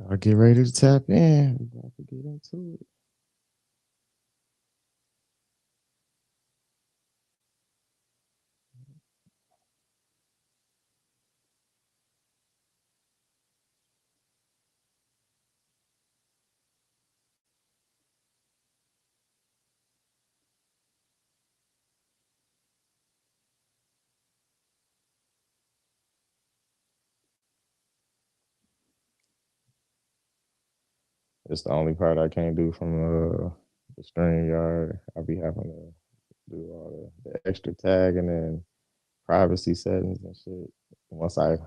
I'll get ready to tap in. We got to get into it. It's the only part I can't do from the stream yard. I'll be having to do all the extra tagging and privacy settings and shit. Once I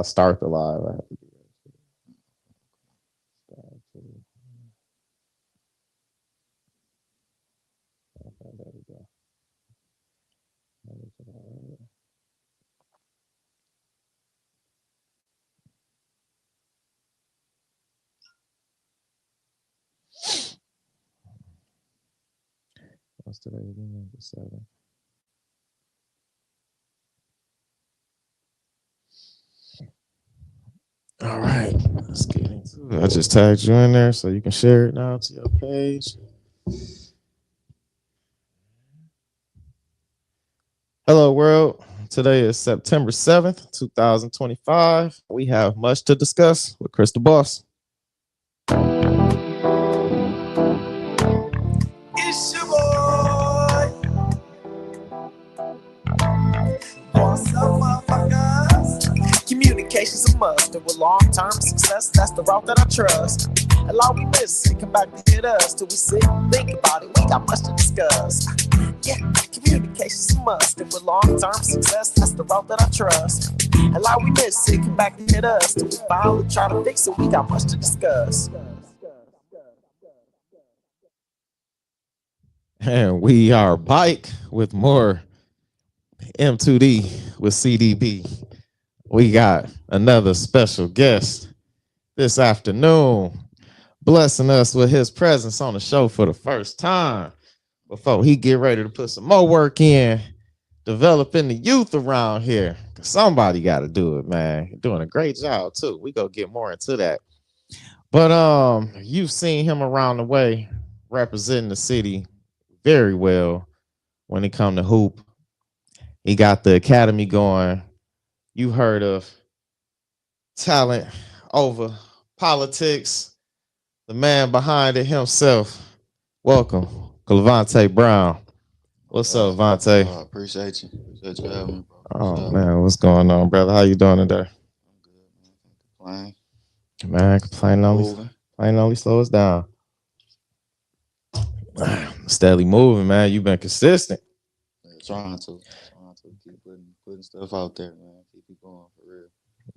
start the live, I have to do that shit. Start to- Okay, there we go. What's today again? The 7th. All right, let's get into it. I just tagged you in there so you can share it now to your page. Hello, world. Today is September 7th, 2025. We have much to discuss with Chris the Boss. It's your boy. What's up, motherfuckers? Communication's a must, and with long-term success, that's the route that I trust. And all we miss, it come back to hit us till we sit and think about it. We got much to discuss. Yeah, communication's a must, and with long-term success, that's the route that I trust. And all we miss, it come back to hit us till we finally try to fix it. We got much to discuss. And we are back with more M2D with CDB. We got another special guest this afternoon, blessing us with his presence on the show for the first time. Before he get ready to put some more work in, developing the youth around here. Somebody got to do it, man. You're doing a great job too. We gonna get more into that. But you've seen him around the way representing the city very well when it come to hoop. He got the academy going. You heard of talent over politics. The man behind it himself. Welcome, Clavontae Brown. What's up, Vontae? Appreciate you. Appreciate you having me, bro. Oh man, what's going on, brother? How you doing today? I'm good, man. Man, complain only slow us down. Steadily moving, man. You've been consistent. Trying to keep putting stuff out there, man. Keep it going for real.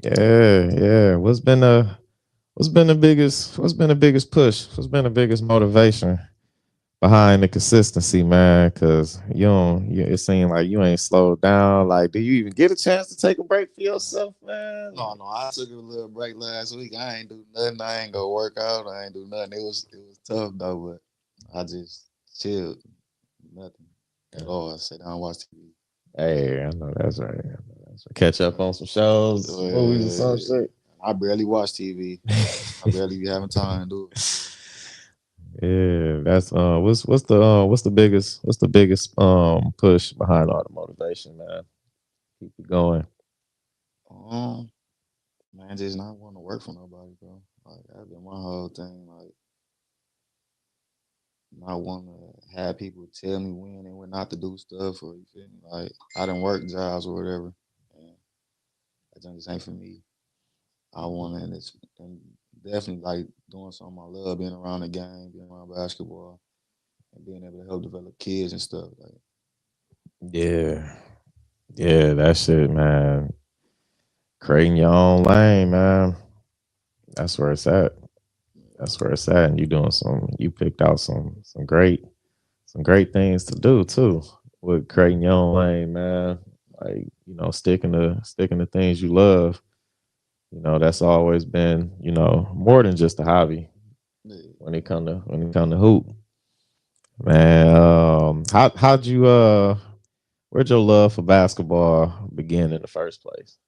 Yeah. What's been the biggest push? What's been the biggest motivation behind the consistency, man? Cause it seems like you ain't slowed down. Like, do you even get a chance to take a break for yourself, man? No, I took a little break last week. I ain't do nothing. I ain't go work out. I ain't do nothing. It was tough though, but I just chilled. Nothing at all. I sat down and watched TV. Hey, I know that's right. Catch up on some shows, movies, or some shit. I barely watch TV. I barely be having time to do it. Yeah, that's what's the biggest push behind all the motivation, man? Keep it going. Man, just not want to work for nobody, bro. Like that's been my whole thing. Like not want to have people tell me when and when not to do stuff, or you feel me? Like I done work jobs or whatever, and that just ain't for me. I want to, and definitely like doing something I love, being around the game, being around basketball, and being able to help develop kids and stuff. Like, Yeah, that shit, man. Creating your own lane, man. That's where it's at. That's where it's at. And you picked out some great things to do too with creating your own lane, man. Like, sticking to things you love. That's always been, more than just a hobby when it come to hoop. Man, how'd you where'd your love for basketball begin in the first place?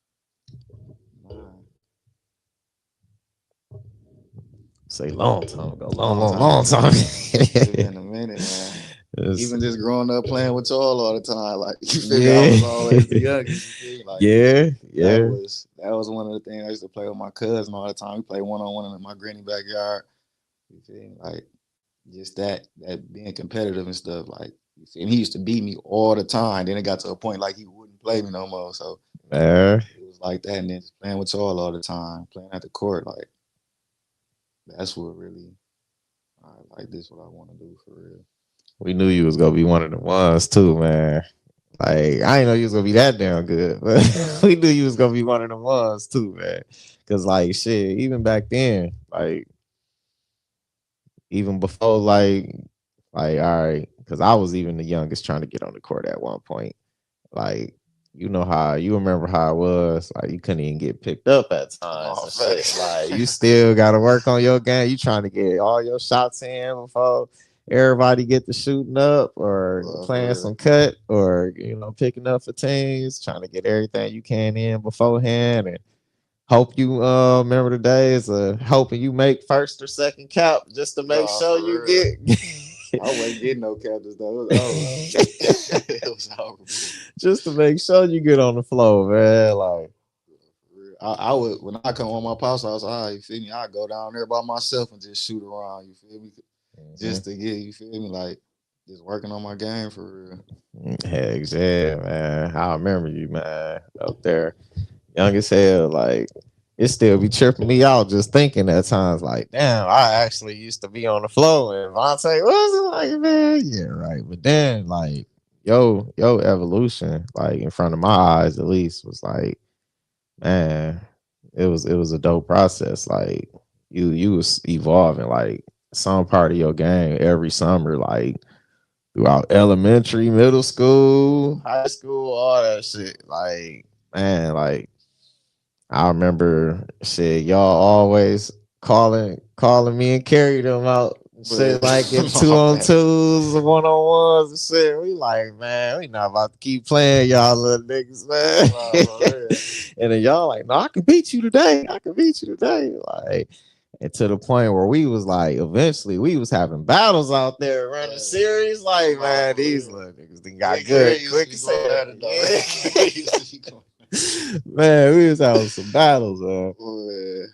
Say long time ago, Long time long ago. time. It's been a minute, man. It's- Even just growing up playing with y'all all the time, like you feel me? I yeah, was always the youngest. You feel me? Like yeah, that yeah. was one of the things I used to play with my cousin all the time. We play 1-on-1 in my granny backyard. You feel me? Like just that being competitive and stuff. Like you feel me? He used to beat me all the time. Then it got to a point like he wouldn't play me no more. So Man, it was like that. And then just playing with y'all all the time, playing at the court. Like that's what really. Like this, what I want to do for real. we knew you was gonna be one of the ones too, man. Like I didn't know you was gonna be that damn good, but we knew you was gonna be one of the ones too, man. Cause like shit, even back then, like even before, like all right, because I was even the youngest trying to get on the court at one point. Like you know how you remember how it was. Like you couldn't even get picked up at times Oh, and shit. facts. Like you still got to work on your game. You trying to get all your shots in before everybody get to shooting up or playing For some cut or picking up for teams. Trying to get everything you can in beforehand and hope you remember the days of hoping you make first or second cap just to make real. sure you For real. get. I wasn't getting no captains though. It was over. It was over. Just to make sure you get on the floor, man. Like, I would when I come on my pops house, you feel me? I go down there by myself and just shoot around. You feel me? Just to get you feel me like just working on my game for real. heck yeah, man. I remember you, man, up there, young as hell. Like, it still be tripping me out just thinking at times, like, damn, I actually used to be on the floor. And Vontae was it like, man, yeah, right. But then, like, yo, evolution, like in front of my eyes, at least, was like, man, it was a dope process. Like you was evolving like some part of your game every summer, like throughout elementary, middle school, high school, all that shit. Like, man, like I remember shit, y'all always calling me and carry them out. Shit But like in two my on bad. twos, 1-on-1s and shit. We like, man, we not about to keep playing y'all little niggas, Nah, for man. real. And then y'all like, no, I can beat you today. I can beat you today. Like, and to the point where we was like, eventually we was having battles out there running series. Like, Nah, man, for these real. little niggas they Me got and Craig good used to quick be as going hell. at it though. We used to be going Man, we was having some battles, man. oh,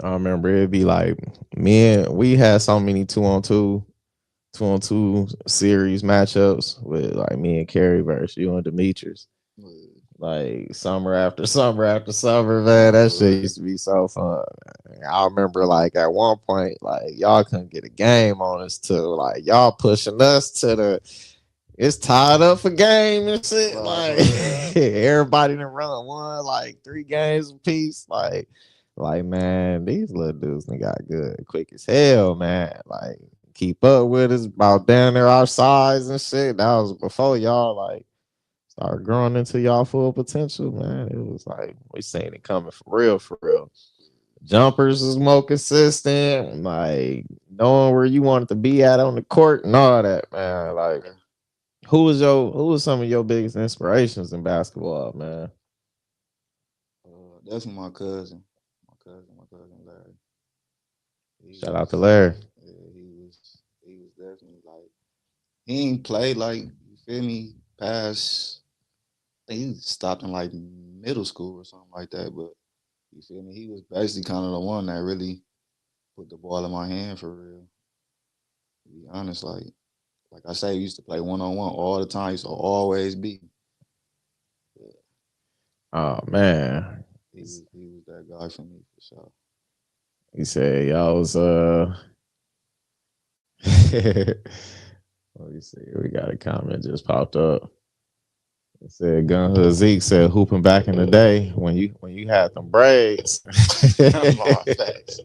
I remember it'd be like we had so many two on two series matchups with like me and Kerry versus you and Demetrius. man. Like summer after summer after summer, man. That shit used to be so fun. Man. I remember like at one point, like y'all couldn't get a game on us too. Like y'all pushing us to the it's tied up for game and shit. Nah, Like for real. everybody done run one like 3 games apiece. Like man, these little dudes they got good quick as hell, man. Like keep up with us about down there our size and shit. That was before y'all like started growing into y'all full potential, man. It was like we seen it coming for real, for real. Jumpers is more consistent, like knowing where you wanted to be at on the court and all that, man. Like who was some of your biggest inspirations in basketball, man? That's my cousin Larry. He Shout out to was, Larry. yeah, he was definitely like he ain't played like you feel me past. I think he stopped in like middle school or something like that, but you feel me? He was basically kind of the one that really put the ball in my hand for real. To be honest, like I say, we used to play 1-on-1 all the time. Used to always be. Yeah, Oh man. he was that guy for me for sure. He said y'all was let me see. We got a comment just popped up. It said Gun Hood Zeke said hooping back in the day when you had them braids. My facts.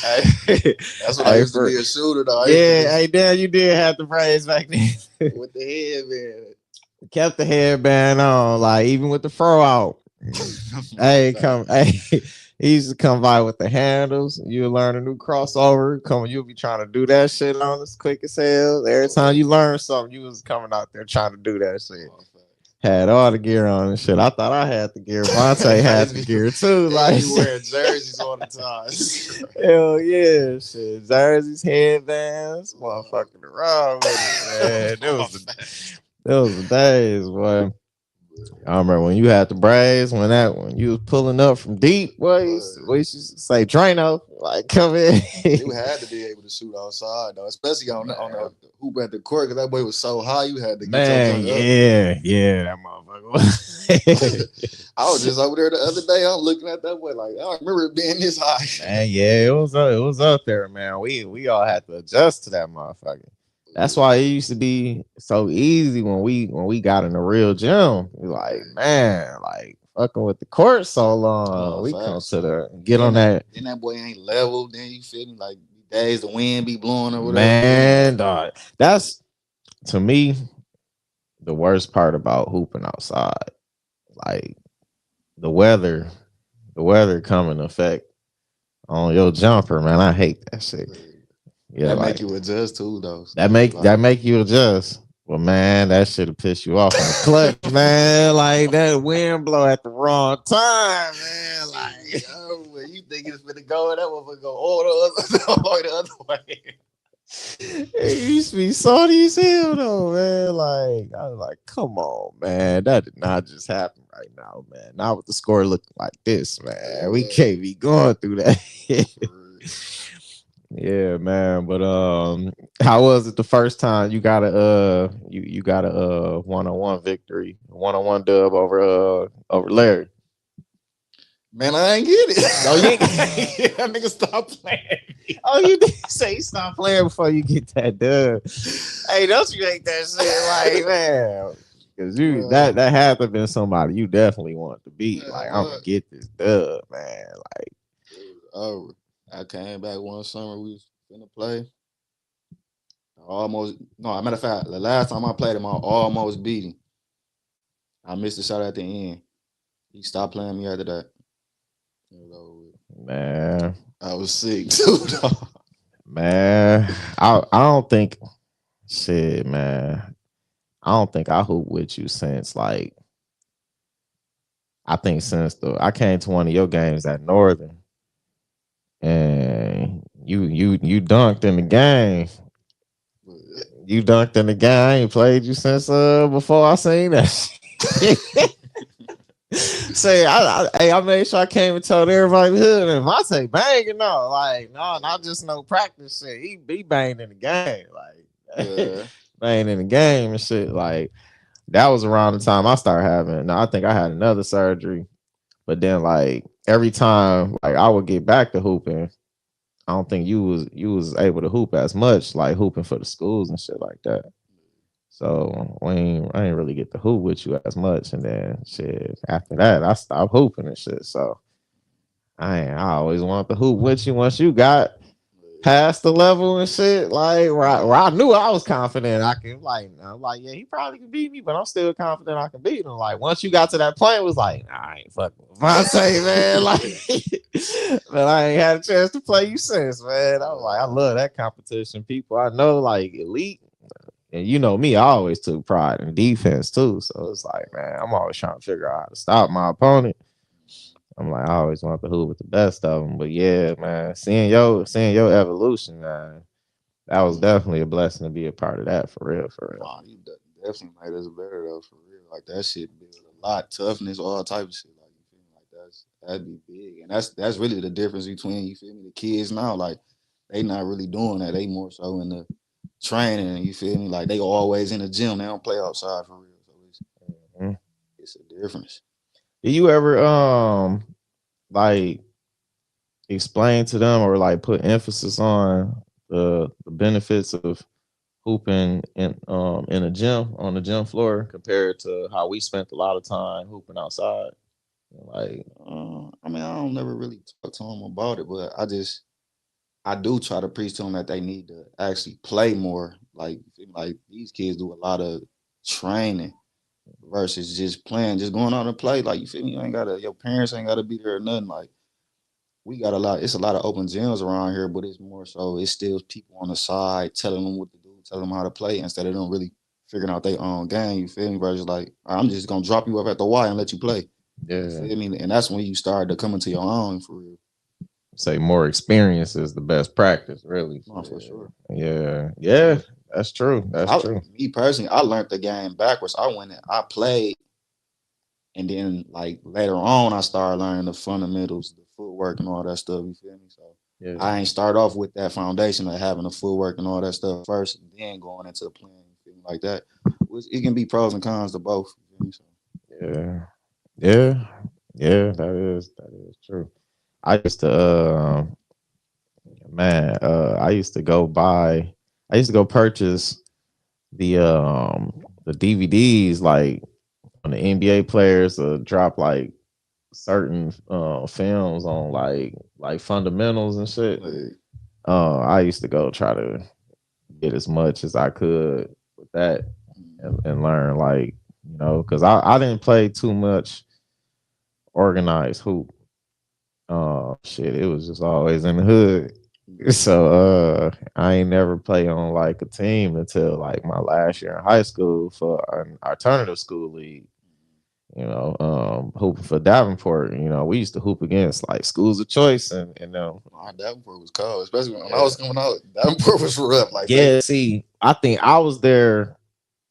Hey, That's when I hey, used to be a shooter though. I used to yeah, just hey, damn, you did have the braids back then. with the headband. Kept the headband on, like even with the fro out. My Hey, facts. come, hey, he used to come by with the handles. You learn a new crossover. You'll be trying to do that shit on as quick as hell. Every time you learn something, you was coming out there trying to do that shit. My facts. Had all the gear on and shit. I thought I had the gear. Vontae had the gear too. Yeah, Like you wearing jerseys all the time. hell yeah, shit. Jerseys, headbands, motherfucking around with it, man. It was the days, boy. I remember when you had the braids, when you was pulling up from deep, boy, we used to say Drano, like come in. You had to be able to shoot outside though, especially on the hoop at the court, because that boy was so high. You had to get your Man, junk up. yeah, that motherfucker. I was just over there the other day. I'm looking at that boy like I remember it being this high. Man, yeah, it was up there, man. We all had to adjust to that motherfucker. That's why it used to be so easy when we got in the real gym. We like, man, like fucking with the court so long. We come Facts. to the get on Then that. then that boy ain't level. Then you feel me like days the wind be blowing or whatever. Man, dog. That's to me the worst part about hooping outside. Like the weather, the weather come in effect on your jumper, man. I hate that shit. Yeah, That like make you adjust too though. that make you adjust. Well, man, that should have pissed you off in the clutch, man. Like that wind blow at the wrong time, man. Like when you think it's gonna go, that motherfucker go all the other way. it used to be salty as hell though, man. Like I was like, come on, man. That did not just happen right now, man. Not with the score looking like this, man. We can't be going through that. Yeah, man. But how was it the first time you got a 1-on-1 victory, 1-on-1 dub over Larry? Man, I ain't get it. Oh, you that nigga stop playing. oh, you did say stop playing before you get that dub. Hey, don't you hate that shit? Like, man. Cause that had to have been somebody you definitely want to beat. Like, I'm gonna get this dub, man. Like, oh, I came back one summer. We was finna play. Almost no. As a matter of fact, the last time I played him, I almost beat him. I missed the shot at the end. He stopped playing me after that. man, I was sick too. man. I don't think shit, man. I don't think I hoop with you since like I think since I came to one of your games at Northern and you dunked in the game. You dunked in the game. I ain't played you since before I seen that. Say, I made sure I came and told everybody in the hood, and I say banging no, like no, not just no practice shit. He be banging in the game, like banging in the game and shit. Like that was around the time I started having. Now I think I had another surgery, but then like every time like I would get back to hooping, I don't think you was able to hoop as much, like hooping for the schools and shit like that. So I ain't really get to hoop with you as much, and then shit after that I stopped hooping and shit. So I always wanted to hoop with you once you got past the level and shit, like where I knew I was confident I could like I'm like, yeah, he probably could beat me, but I'm still confident I can beat him. Like once you got to that point, it was like, nah, I ain't fucking with Vontae, man. Like but I ain't had a chance to play you since, man. I was like, I love that competition. People I know like elite. And you know me, I always took pride in defense too. So it's like, man, I'm always trying to figure out how to stop my opponent. I'm like, I always want to hoop with the best of them. But yeah, man, seeing your evolution, man, that was definitely a blessing to be a part of that for real, for real. Wow, you definitely made us better though, for real. Like that shit build a lot, toughness, all type of shit. Like you feel me? Like that'd be big, and that's really the difference between you feel me the kids now. Like they not really doing that. They more so in the training. You feel me? Like they always in the gym. They don't play outside for real. So Mhm. it's a difference. Did you ever like explain to them or like put emphasis on the benefits of hooping in a gym on the gym floor compared to how we spent a lot of time hooping outside? Like, I mean, I don't never really talk to them about it, but I do try to preach to them that they need to actually play more. Like these kids do a lot of training versus just playing, just going out and play. Like you feel me? You ain't gotta your parents ain't gotta be there or nothing. Like we got a lot. It's a lot of open gyms around here, but it's more so it's still people on the side telling them what to do, telling them how to play instead of them really figuring out their own game. You feel me? Versus like I'm just gonna drop you up at the Y and let you play. You Yeah. feel me? And that's when you start to come into your own for real. Say more experience is the best practice, really. No, for sure. Yeah. Yeah. That's true. That's I, true. me personally, I learned the game backwards. I went and I played, and then like later on, I started learning the fundamentals, the footwork, and all that stuff. You feel me? So Yeah. I ain't start off with that foundation of having the footwork and all that stuff first, and then going into the playing. You feel me? Like that. Which it can be pros and cons to both. You feel me? So, Yeah. Yeah. Yeah. That is true. I used to man, I used to go purchase the DVDs like when the NBA players drop like certain films on like fundamentals and shit. like, I used to go try to get as much as I could with that and learn like because I didn't play too much organized hoop. Shit, it was just always in the hood. So I ain't never play on like a team until like my last year in high school for an alternative school league. Hooping for Davenport. We used to hoop against like schools of choice and my Davenport was cold, especially when I yeah. was coming out. Davenport was rough. Like they, Yeah, see, I think I was there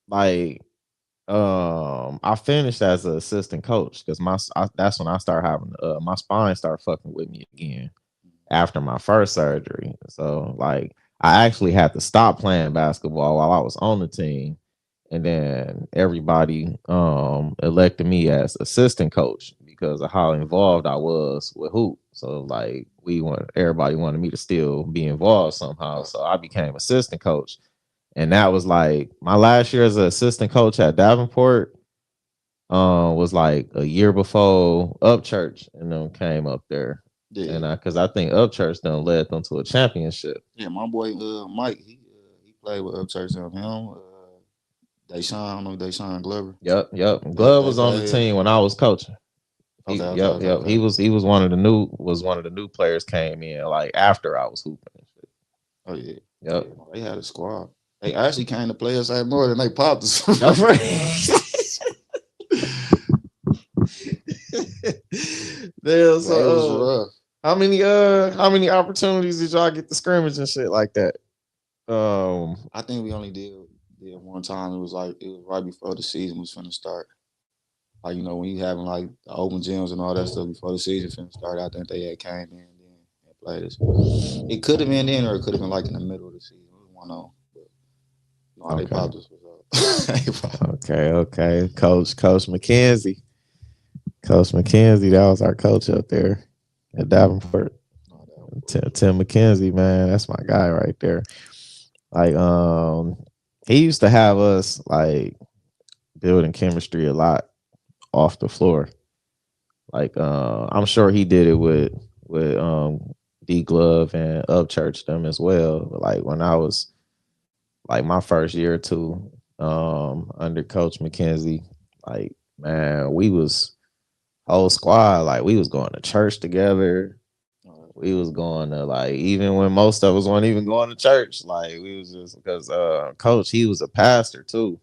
like I finished as an assistant coach because that's when I started having my spine started fucking with me again after my first surgery. So like I actually had to stop playing basketball while I was on the team. And then everybody elected me as assistant coach because of how involved I was with hoop. So like everybody wanted me to still be involved somehow. So I became assistant coach. And that was like my last year as an assistant coach at Davenport was like a year before Upchurch and them came up there. yeah, And because I think Upchurch done led them to a championship. yeah. My boy Mike, he played with Upchurch and him. Deshaun, I don't know Deshaun Glover. Yep. Glove They was on the played. team when I was coaching. Yep. Okay. He was one of the new players came in like after I was hooping and shit. Oh yeah, Yep. yeah. They had a squad. They actually came to play us at more than they popped us. That's right. Damn, But it was so rough. how many opportunities did y'all get to scrimmage and shit like that? I think we only did one time. It was right before the season was finna start. Like when you having like the open gyms and all that stuff before the season finna start, I think they had came in then and played us. It could have been then, or it could have been like in the middle of the season. It was one on. But no, they Okay. popped us. Was up. Okay. Coach McKenzie. Coach McKenzie, that was our coach up there at Davenport. No, that was Tim McKenzie, man, that's my guy right there. Like, he used to have us like building chemistry a lot off the floor. Like, I'm sure he did it with D Glove and Upchurch them as well. But like when I was like my first year or two under Coach McKenzie, like man, we was whole squad like we was going to church together. We was going to like even when most of us weren't even going to church, like we was just because Coach he was a pastor too.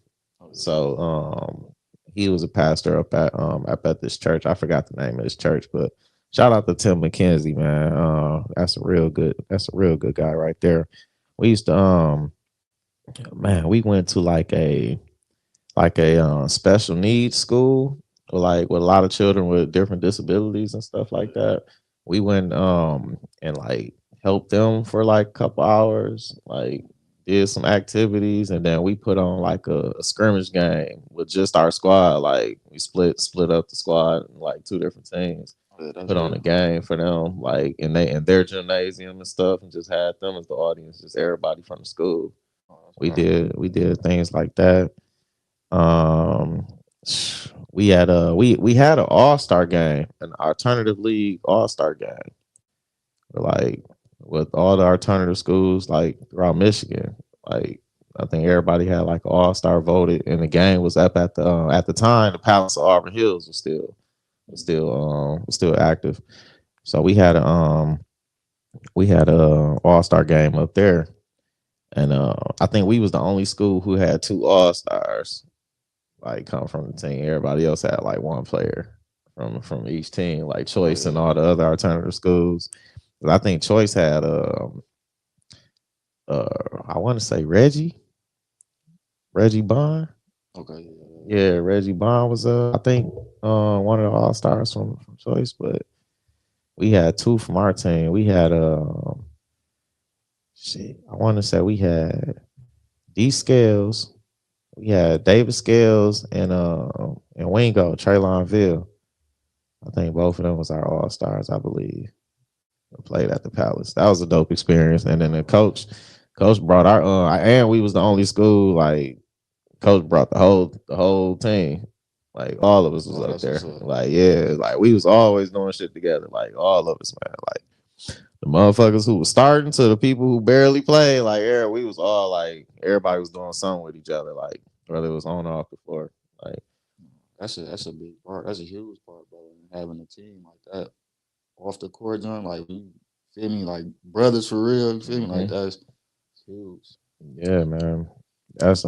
So he was a pastor up at this church. I forgot the name of this church, but shout out to Tim McKenzie, man. That's a real good guy right there. We used to man, we went to like a special needs school, like with a lot of children with different disabilities and stuff like that. We went and like helped them for like a couple hours, like did some activities, and then we put on like a scrimmage game with just our squad. Like we split up the squad in like two different teams, yeah, that's put on a real. game for them, like in their gymnasium and stuff, and just had them as the audience, just everybody from the school. Oh, that's We powerful. did we did things like that. Um, we had an all-star game, an alternative league all-star game, like with all the alternative schools like throughout Michigan. Like I think everybody had like all-star voted, and the game was up at the time the Palace of Auburn Hills was still active. So we had a all-star game up there, And I think we was the only school who had two all stars like come from the team. Everybody else had like one player from each team, like Oh Choice and yeah. all the other alternative schools. But I think Choice had I want to say Reggie Bond. Okay. Yeah. Yeah, Reggie Bond was I think one of the all stars from Choice, but we had two from our team. We had shit. I want to say we had D Scales, we had David Scales and Wingo Traylonville. I think both of them was our all stars, I believe. Played at the Palace. That was a dope experience. And then the coach brought our and we was the only school like coach brought the whole team. Like all of us was Oh, up that's what's there. up. Like yeah, like we was always doing shit together. Like all of us, man. Like the motherfuckers who was starting to the people who barely played. Like yeah, we was all like everybody was doing something with each other. Like whether it was on or off the floor. Like That's a big part. That's a huge part, bro. Having a team like that off the court, John. Like you feel me, like brothers for real. You feel me, like mhm. that's huge. Yeah, man. That's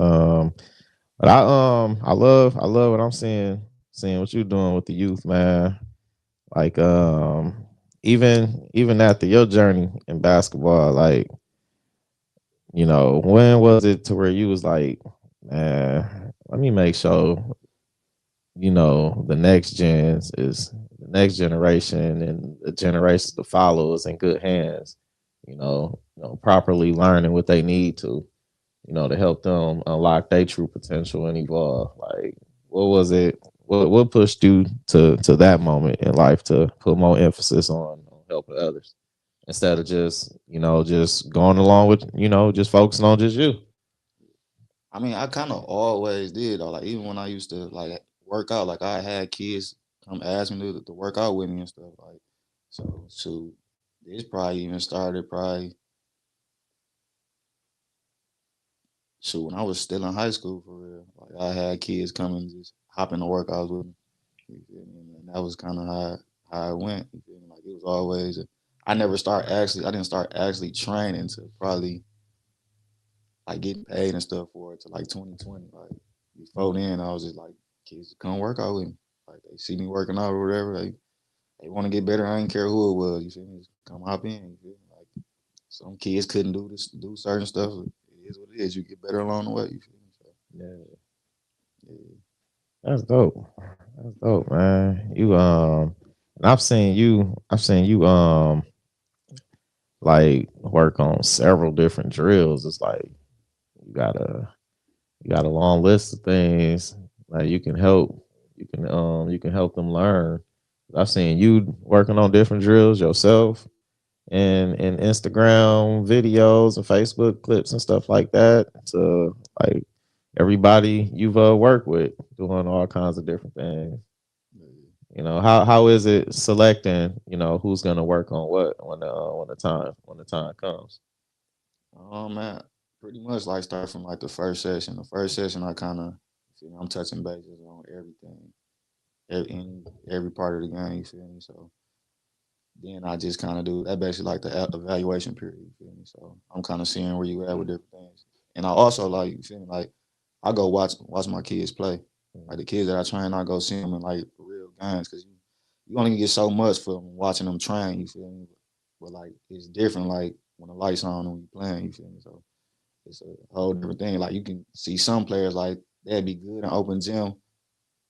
but I love what I'm seeing what you're doing with the youth, man. Like even after your journey in basketball, like, when was it to where you was like, man, let me make sure, the the next generation and the generations to follow is in good hands, properly learning what they need to help them unlock their true potential and evolve. Like, what was it? What pushed you to that moment in life to put more emphasis on helping others instead of just going along with just focusing on just you? I mean, I kind of always did though. Like even when I used to like work out, like I had kids come ask me to work out with me and stuff. Like so this probably even started probably shoot when I was still in high school for real. Like I had kids come and just hop in the workouts with me. You feel me? And that was kind of how it went. You feel me? Like it was always. I didn't start actually training to probably like getting paid and stuff for it to like 2020. Like before then, I was just like, kids come work out with me. Like they see me working out or whatever. They want to get better. I didn't care who it was. You feel me? Just come hop in. You feel me? Like some kids couldn't do certain stuff. It is what it is. You get better along the way. You feel me? So, Yeah, yeah. that's dope. That's dope, man. And I've seen you like work on several different drills. It's like you got a you got a long list of things like you can help them learn. I've seen you working on different drills yourself and Instagram videos and Facebook clips and stuff like that to like everybody you've worked with doing all kinds of different things. Yeah. How is it selecting, who's gonna work on what when the time comes? Man, pretty much like start from like the first session. The first session, I kind of, I'm touching bases on everything, in every part of the game. You feel me? So then I just kind of do that basically like the evaluation period. You feel me? So I'm kind of seeing where you at with different things. And I also like you feel me like I go watch my kids play. Like the kids that I train, I go see them in like real games because you only get so much from watching them train. You feel me? But like it's different. Like when the lights on and when you playing. You feel me? So it's a whole different thing. Like you can see some players like they'd be good in open gym,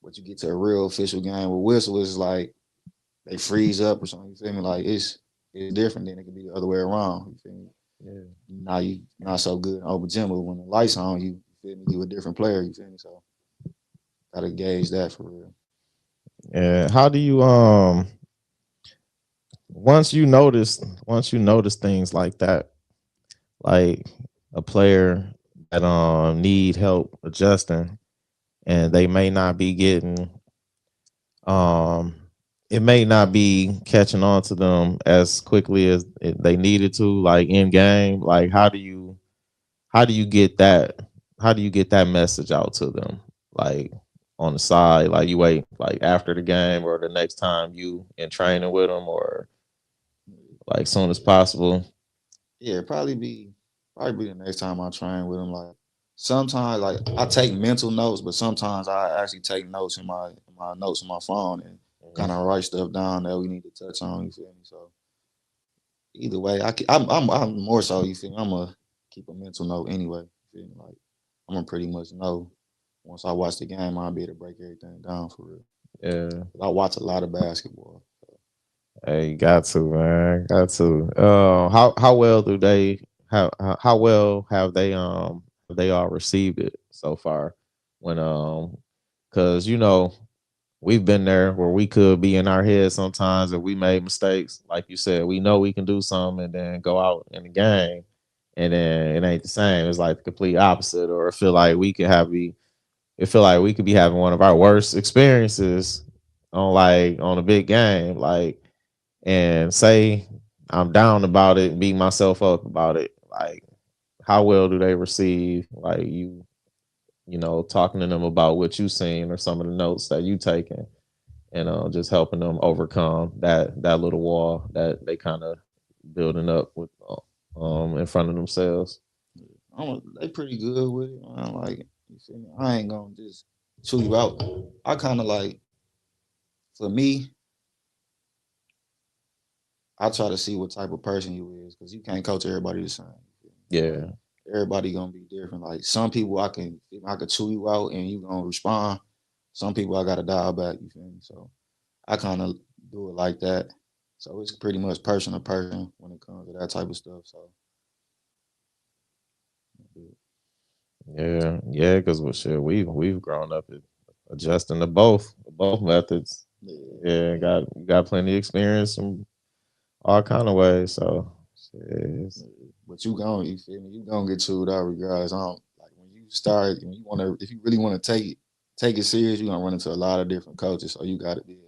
but you get to a real official game with whistle, it's like they freeze up or something. You feel me? Like it's different than it could be the other way around. You feel me? Yeah. Now you not so good in open gym, but when the lights on, you feel me? You a different player. You feel me? So gotta gauge that for real. Yeah. How do you once you notice things like that, like a player that need help adjusting and they may not be getting um it may not be catching on to them as quickly as they needed to, like in game. Like how do you get that how do you get that message out to them, like on the side, like you wait like after the game or the next time you in training with them, or like soon as possible? Yeah, probably be the next time I train with him. Like sometimes, like I take mental notes, but sometimes I actually take notes in my notes on my phone and kind of write stuff down that we need to touch on. You feel me? So either way, I'm more so. You feel me? I'm gonna keep a mental note anyway. You feel me? Like I'm gonna pretty much know once I watch the game, I'll be able to break everything down for real. Yeah. I watch a lot of basketball. Hey, got to, man, got to. How well do they how well have they all received it so far? When because we've been there where we could be in our head sometimes if we made mistakes. Like you said, we know we can do something and then go out in the game and then it ain't the same. It's like the complete opposite, or it feel like we could be having one of our worst experiences on a big game. Like and say I'm down about it, beat myself up about it. Like, how well do they receive like talking to them about what you seen or some of the notes that you taking, and just helping them overcome that little wall that they kind of building up with in front of themselves. They pretty good with it. Man. Like you feel me? I ain't gonna just chew you out. I kind of like for me, I try to see what type of person you is because you can't coach everybody the same. Like, Yeah, everybody gonna be different. Like some people I could chew you out and you gonna respond. Some people I gotta dial back. You feel me? So I kind of do it like that. So it's pretty much person to person when it comes to that type of stuff. So yeah, because well, shit, we've grown up adjusting to both methods. yeah. Yeah, got plenty of experience from all kind of ways. So shit, But you feel me? You gonna get chewed out regardless. I don't like when you start when you wanna if you really wanna take it serious, you're gonna run into a lot of different coaches. So you gotta be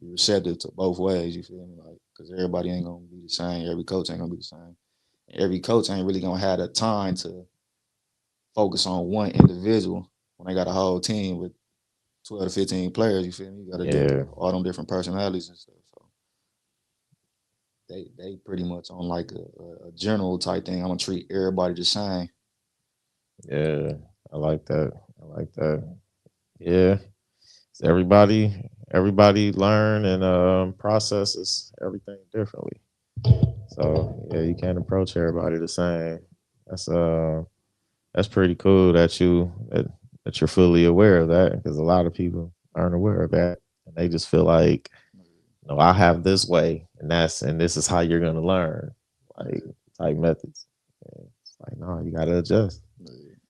receptive to both ways, you feel me? Like because everybody ain't gonna be the same, every coach ain't gonna be the same. Every coach ain't really gonna have the time to focus on one individual when they got a whole team with 12 to 15 players, you feel me? You gotta deal with yeah, all them different personalities and stuff. So they pretty much on like a general type thing. I'm gonna treat everybody the same. yeah. I like that. I like that. Yeah. So everybody learn and processes everything differently. So yeah, you can't approach everybody the same. That's uh that's pretty cool that you're fully aware of that, because a lot of people aren't aware of that and they just feel like, no, I have this way and this is how you're gonna learn, like type methods. And it's like, no, you gotta adjust.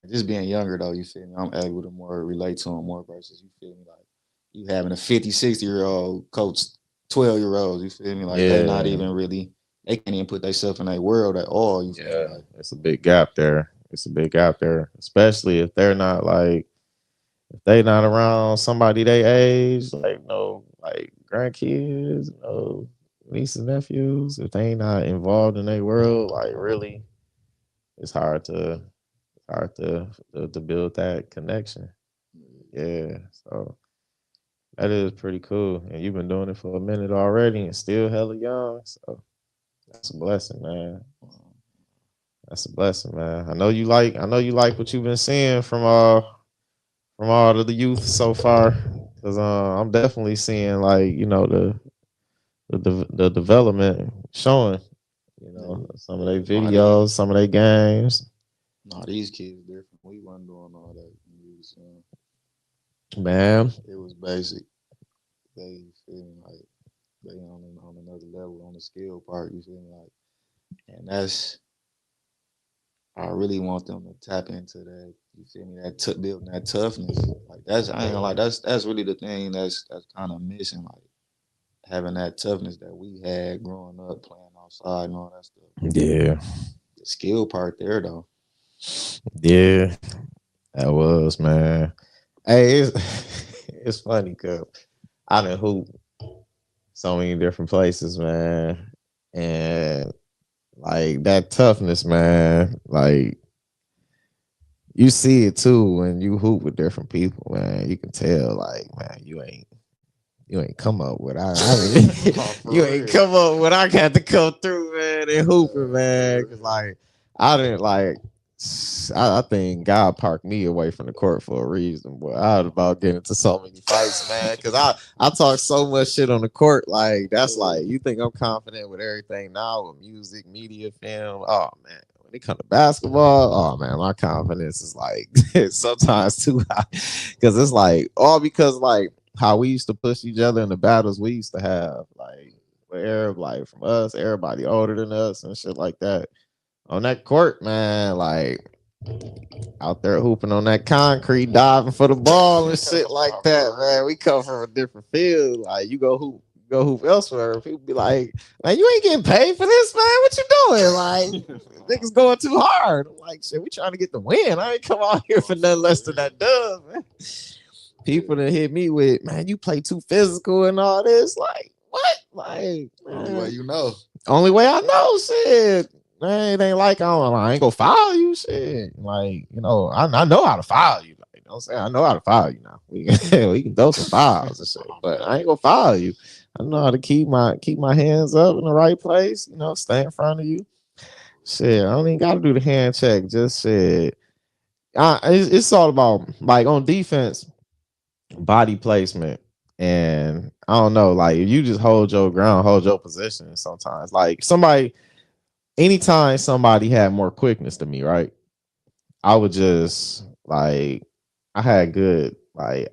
Just being younger though, you feel me? I'm able to more relate to them more versus you feel me like you having a 50, 60-year-old coach 12-year-olds, you feel me? Like they not Yeah, even really they can't even put themselves in their world at all, you feel me? yeah. Like It's a big gap there. It's a big gap there, especially if they're not like if they not around somebody they age, like no like grandkids, no nieces nephews. If they ain't not involved in their world, like really, it's hard to build that connection. Yeah, so that is pretty cool. And you've been doing it for a minute already and still hella young. So that's a blessing, man. That's a blessing, man. I know you like what you've been seeing from all of the youth so far. Cause I'm definitely seeing like, the development showing, some of their nah, these videos, some of their games. nah, these kids different. We wasn't doing all that. Man, It was basic. They feel me like they on another level on the skill part, you feel me? Like and that's I really want them to tap into that. You feel me? Building that toughness. Like that's I ain't gonna lie. That's really the thing that's kind of missing. Like having that toughness that we had growing up, playing outside and all that stuff. yeah, The skill part there though. yeah, that was, man. Hey, it's funny because I done hoop so many different places, man, and like that toughness, man. Like you see it too when you hoop with different people, man. You can tell, like, man, you ain't come up with I mean Oh, you for ain't real. come up with I got to come through, man, and hooping, man. Cause like I didn't like. I think God parked me away from the court for a reason. Boy, I was about getting into so many fights, man. Because I talk so much shit on the court. Like that's like you think I'm confident with everything now with music, media, film. Oh man, when it comes to basketball, oh man, my confidence is like sometimes too high. Because it's like all because like how we used to push each other in the battles we used to have, like where like from us, everybody older than us and shit like that on that court, man, like out there hooping on that concrete, diving for the ball and shit like that, man. We come from a different field. Like you go hoop elsewhere. People be like, man, you ain't getting paid for this, man. What you doing? Like niggas going too hard. I'm like, shit, we trying to get the win. I ain't come out here for nothing less than that dub, man. People that hit me with, man, you play too physical and all this. Like, what? Like, Only way you know. only way I know, shit. Man, it ain't like I ain't gonna foul you, shit. Like, I know how to foul you. Like, you know what I'm saying? I know how to foul you now. We can throw some fouls and shit, but I ain't gonna foul you. I know how to keep my hands up in the right place, stay in front of you. Shit, I don't even gotta do the hand check, just shit. It's all about like on defense, body placement. And I don't know, like if you just hold your ground, hold your position sometimes. Like anytime somebody had more quickness than me, right? I would just like I had good like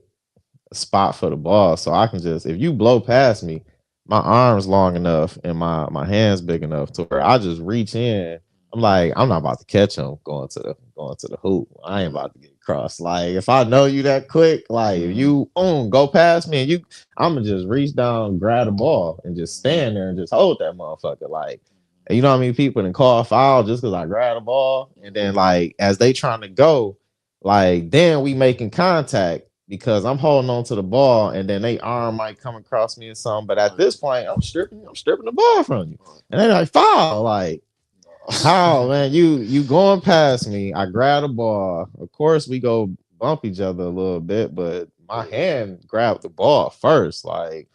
spot for the ball. So I can just if you blow past me, my arms long enough and my hands big enough to where I just reach in. I'm like, I'm not about to catch him going to the hoop. I ain't about to get crossed. Like if I know you that quick, like if you go past me and I'ma just reach down, grab the ball, and just stand there and just hold that motherfucker. Like you know what I mean? People can call foul just because I grab the ball. And then like as they trying to go, like then we making contact because I'm holding on to the ball and then they arm might come across me or something. But at this point, I'm stripping the ball from you. And they're like, foul. Like, how, man, you going past me. I grab the ball. Of course, we go bump each other a little bit, but my hand grabbed the ball first. Like,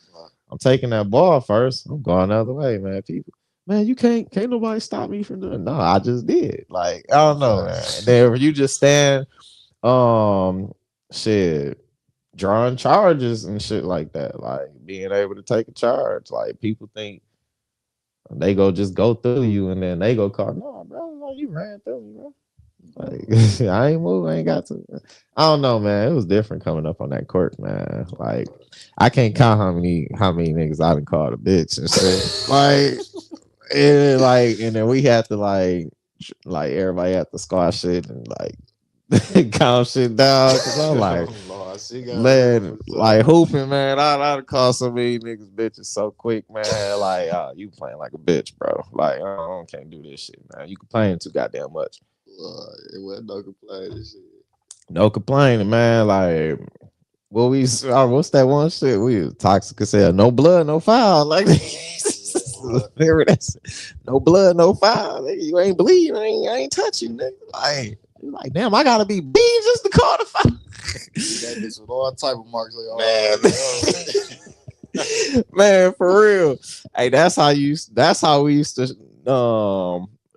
I'm taking that ball first. I'm going the other way, man. People, man, you can't nobody stop me from doing. No, I just did. Like, I don't know, man. And then you just stand, shit, drawing charges and shit like that. Like being able to take a charge. Like people think they go through you and then they go call. No, bro, like, you ran through me, bro. Like I ain't moving, I ain't got to. I don't know, man. It was different coming up on that court, man. Like I can't count how many niggas I done called a bitch and shit. And then we had to like everybody had to squash it and like calm shit down. Cause I'm like, man, like hooping, man. I'd call so many niggas bitches so quick, man. Like, you playing like a bitch, bro. Like, I can't do this shit, man. You complain too goddamn much. It wasn't no complaining shit. No complaining, man. Like, what's that one shit? We was toxic as hell. No blood, no foul. Like, remember that? No blood, no foul. Nigga, you ain't bleeding. I ain't touching, nigga. Like, damn, I gotta be bleeding just to call the foul. That bitch with all type of marks, like, man. Man, for real. Hey, that's how we used to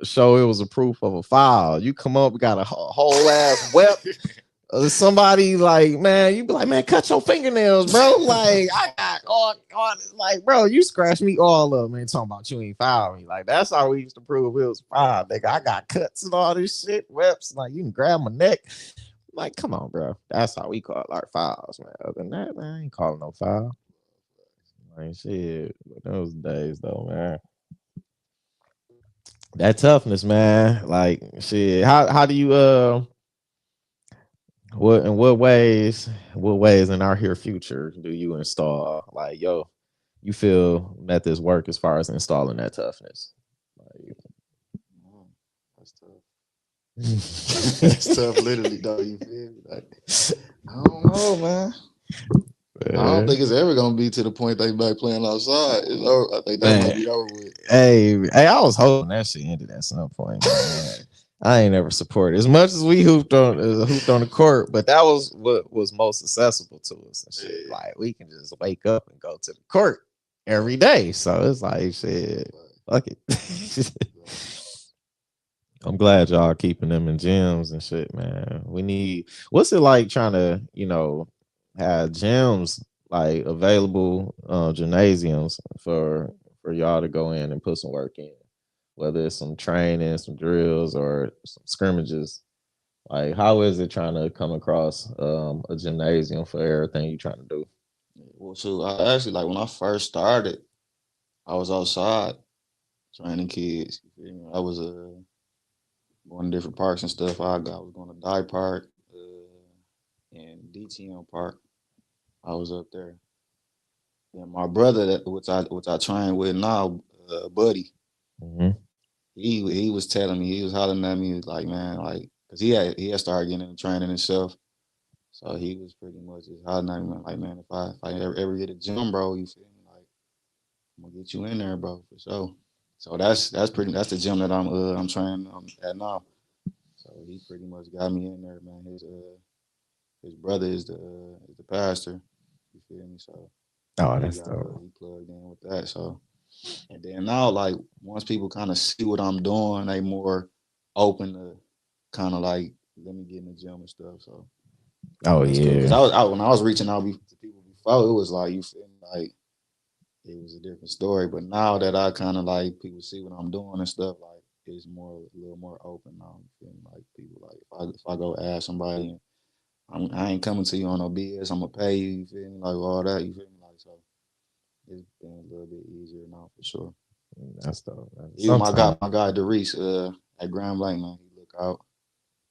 show it was a proof of a foul. You come up, got a whole ass wep. Somebody like, man, you be like, man, cut your fingernails, bro. Like, I got all like, bro, you scratched me all up, man. Talking about you ain't foul me. Like, that's how we used to prove it was foul, nigga. I got cuts and all this shit, weps. Like, you can grab my neck. Like, come on, bro. That's how we call our fouls, man. Other than that, man, I ain't calling no foul. Like, shit. But those days, though, man. That toughness, man. Like, shit. How do you what ways in our here future do you install like you feel methods work as far as installing that toughness? Like, that's tough. That's tough, literally, though. You feel me? Like, I don't know, man. I don't think it's ever gonna be to the point they back playing outside. It's over. I think that might be over with. Hey, I was hoping that shit ended at some point, man. I ain't never supported as much as we hooped on the court, but that was what was most accessible to us and shit. Like we can just wake up and go to the court every day, so it's like shit. Fuck it. I'm glad y'all keeping them in gyms and shit, man. We need. What's it like trying to, have gyms like available, gymnasiums for y'all to go in and put some work in, whether it's some training, some drills, or some scrimmages. Like, how is it trying to come across a gymnasium for everything you trying to do? Well, so I actually like when I first started, I was outside training kids. You feel me? I was going to different parks and stuff. I was going to Die Park and DTM Park. I was up there. And my brother, that which I train with now, Buddy, Hmm. he was telling me, he was hollering at me, he was like, man, like, cause he had started getting into training himself. So he was pretty much just hollering at me, man, like, man, if I ever get a gym, bro, you feel me? Like, I'm gonna get you in there, bro, for sure. So that's the gym that I'm training at now. So he pretty much got me in there, man. His brother is the pastor. You feel me? So Oh, he that's got dope. he plugged in with that. So and then now, like once people kind of see what I'm doing, they more open to kind of like let me get in the gym and stuff. So Oh that's cool. Cause yeah. I was out when I was reaching out to people before, it was like you feel me, like it was a different story. But now that I kind of like people see what I'm doing and stuff, like it's more a little more open now. You feel me? Like people like if I go ask somebody, and I ain't coming to you on no BS. I'm gonna pay you. You feel me? Like all that. You feel me? Like so, it's been a little bit easier now for sure. That's dope. Even Sometimes. my guy Derice at Grand Blanc, man, he look out.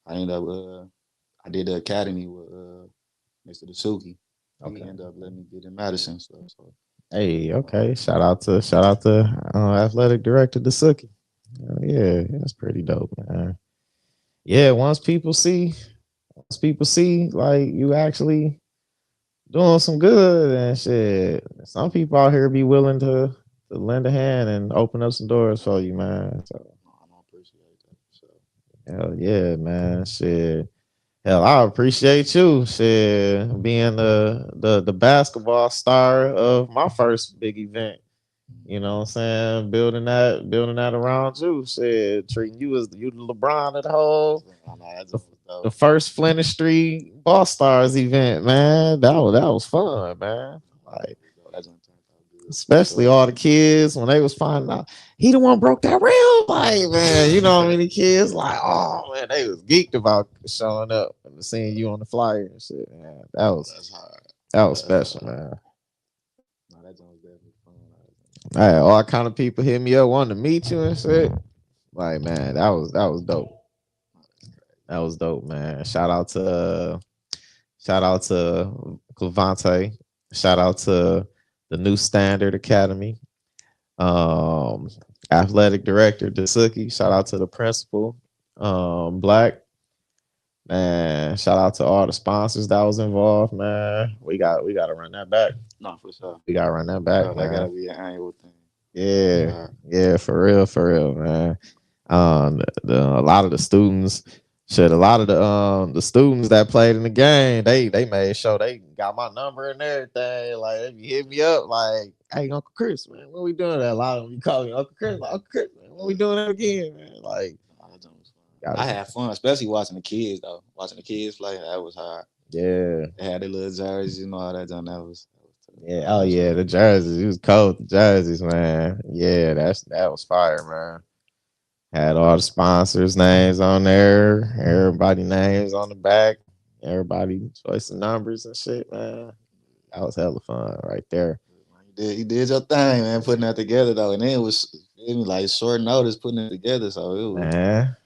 I ended up I did the academy with Mr. Dasuki. He Okay. ended up letting me get in Madison stuff. So Hey, okay. Shout out to athletic director Dasuki. Yeah, that's pretty dope, man. Yeah, once people see like you actually doing some good and shit, some people out here be willing to lend a hand and open up some doors for you, man. So I don't appreciate that. So hell yeah, man. Shit. Hell, I appreciate you, shit, being the basketball star of my first big event. You know what I'm saying? Building that around you. Shit, treating you as you the LeBron of the whole I know that the, was the dope. first Flint Street Ball Stars event, man. That was fun, man. Like, That joint turned out good for especially sure. all the kids when they was finding out he the one broke that real like, man. You know how many kids like, oh man, they was geeked about showing up and seeing you on the flyer and shit, man. That was That's hard. that was That's special, hard. man. No, that joint was definitely fun. Hey, all kind of people hit me up wanting to meet you and shit. Like, man, that was dope. That was dope, man. Shout out to Clavontae. Shout out to the New Standard Academy. Um, Athletic Director Dasuki. Shout out to the principal, Black. Man, shout out to all the sponsors that was involved, man. We gotta run that back. No, for sure. We gotta run that For back, sure. That gotta man. be an annual thing. That's Yeah, hard. yeah, for real, man. A lot of the students, shit, a lot of the students that played in the game, they made sure they got my number and everything. Like they be hit me up, like, hey, Uncle Chris, man, what we doing? That a lot of them be calling me Uncle Chris, like, Uncle Chris, man, what we doing that again, man? Like, Nah, that joint was fun. gotta I be, had fun, especially watching the kids though. Watching the kids play, that was hard. yeah, They had their little jerseys, you know how that done. That was tough. yeah, Nah, oh for yeah, sure. the jerseys, it was cold, the jerseys, man. Yeah, that was fire, man. Had all the sponsors' names on there, everybody names on the back, everybody choice of numbers and shit, man. That was hella fun right there. You did your thing, man, putting that together though, and then it was feel me, like short notice putting it together. So it was Man.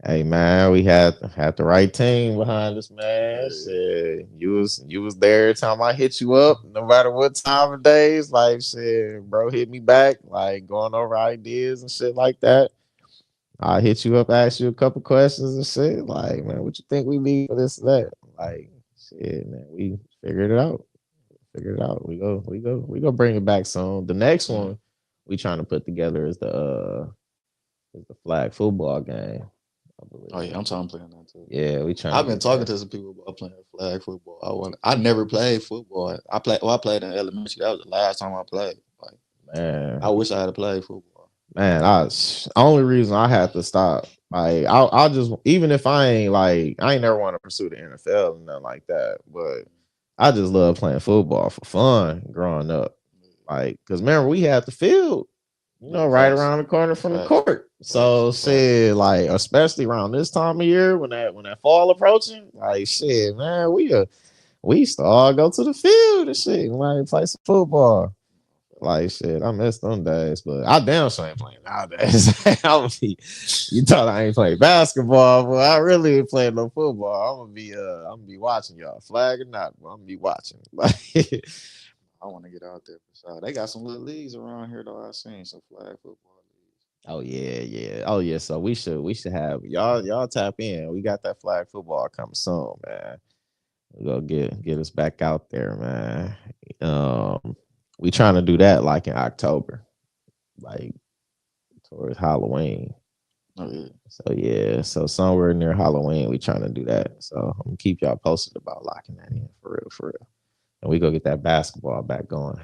Hey man, we had the right team behind us, man. Shit, you was there every time I hit you up, no matter what time of days. Like shit, bro, hit me back, like going over ideas and shit like that. I hit you up, ask you a couple questions and shit. Like, man, what you think we need for this and that? Like, shit, man, we figured it out. Figured it out. We go bring it back soon. The next one we trying to put together is the flag football game, I oh believe. yeah, I'm trying to play that too. Yeah, we trying to I've been get talking that. to some people about playing flag football. I never played football. I played in elementary. That was the last time I played. Like I Man, wish I had played football. man, only reason I had to stop Like I'll just even if I ain't never want to pursue the NFL and nothing like that, but I just love playing football for fun growing up. Like, cause remember we had the field, right Facts. around the corner from the Facts. court. So shit, like especially around this time of year when that fall approaching, like shit, man, we used to all go to the field and shit, and like play some football. Like shit, I miss them days, but I damn sure ain't playing nowadays. You thought I ain't playing basketball, but I really ain't playing no football. I'm gonna be watching y'all, flag or not. But I'm gonna be watching. Like, I want to get out there for sure. They got some little leagues around here though. I seen some flag football leagues. oh yeah, yeah, oh yeah. So we should have y'all tap in. We got that flag football coming soon, man. We gonna get us back out there, man. Um, we trying to do that like in October, like towards Halloween. Oh yeah. So yeah, so somewhere near Halloween, we trying to do that. So I'm gonna keep y'all posted about locking that in for real, for real. And we go get that basketball back going.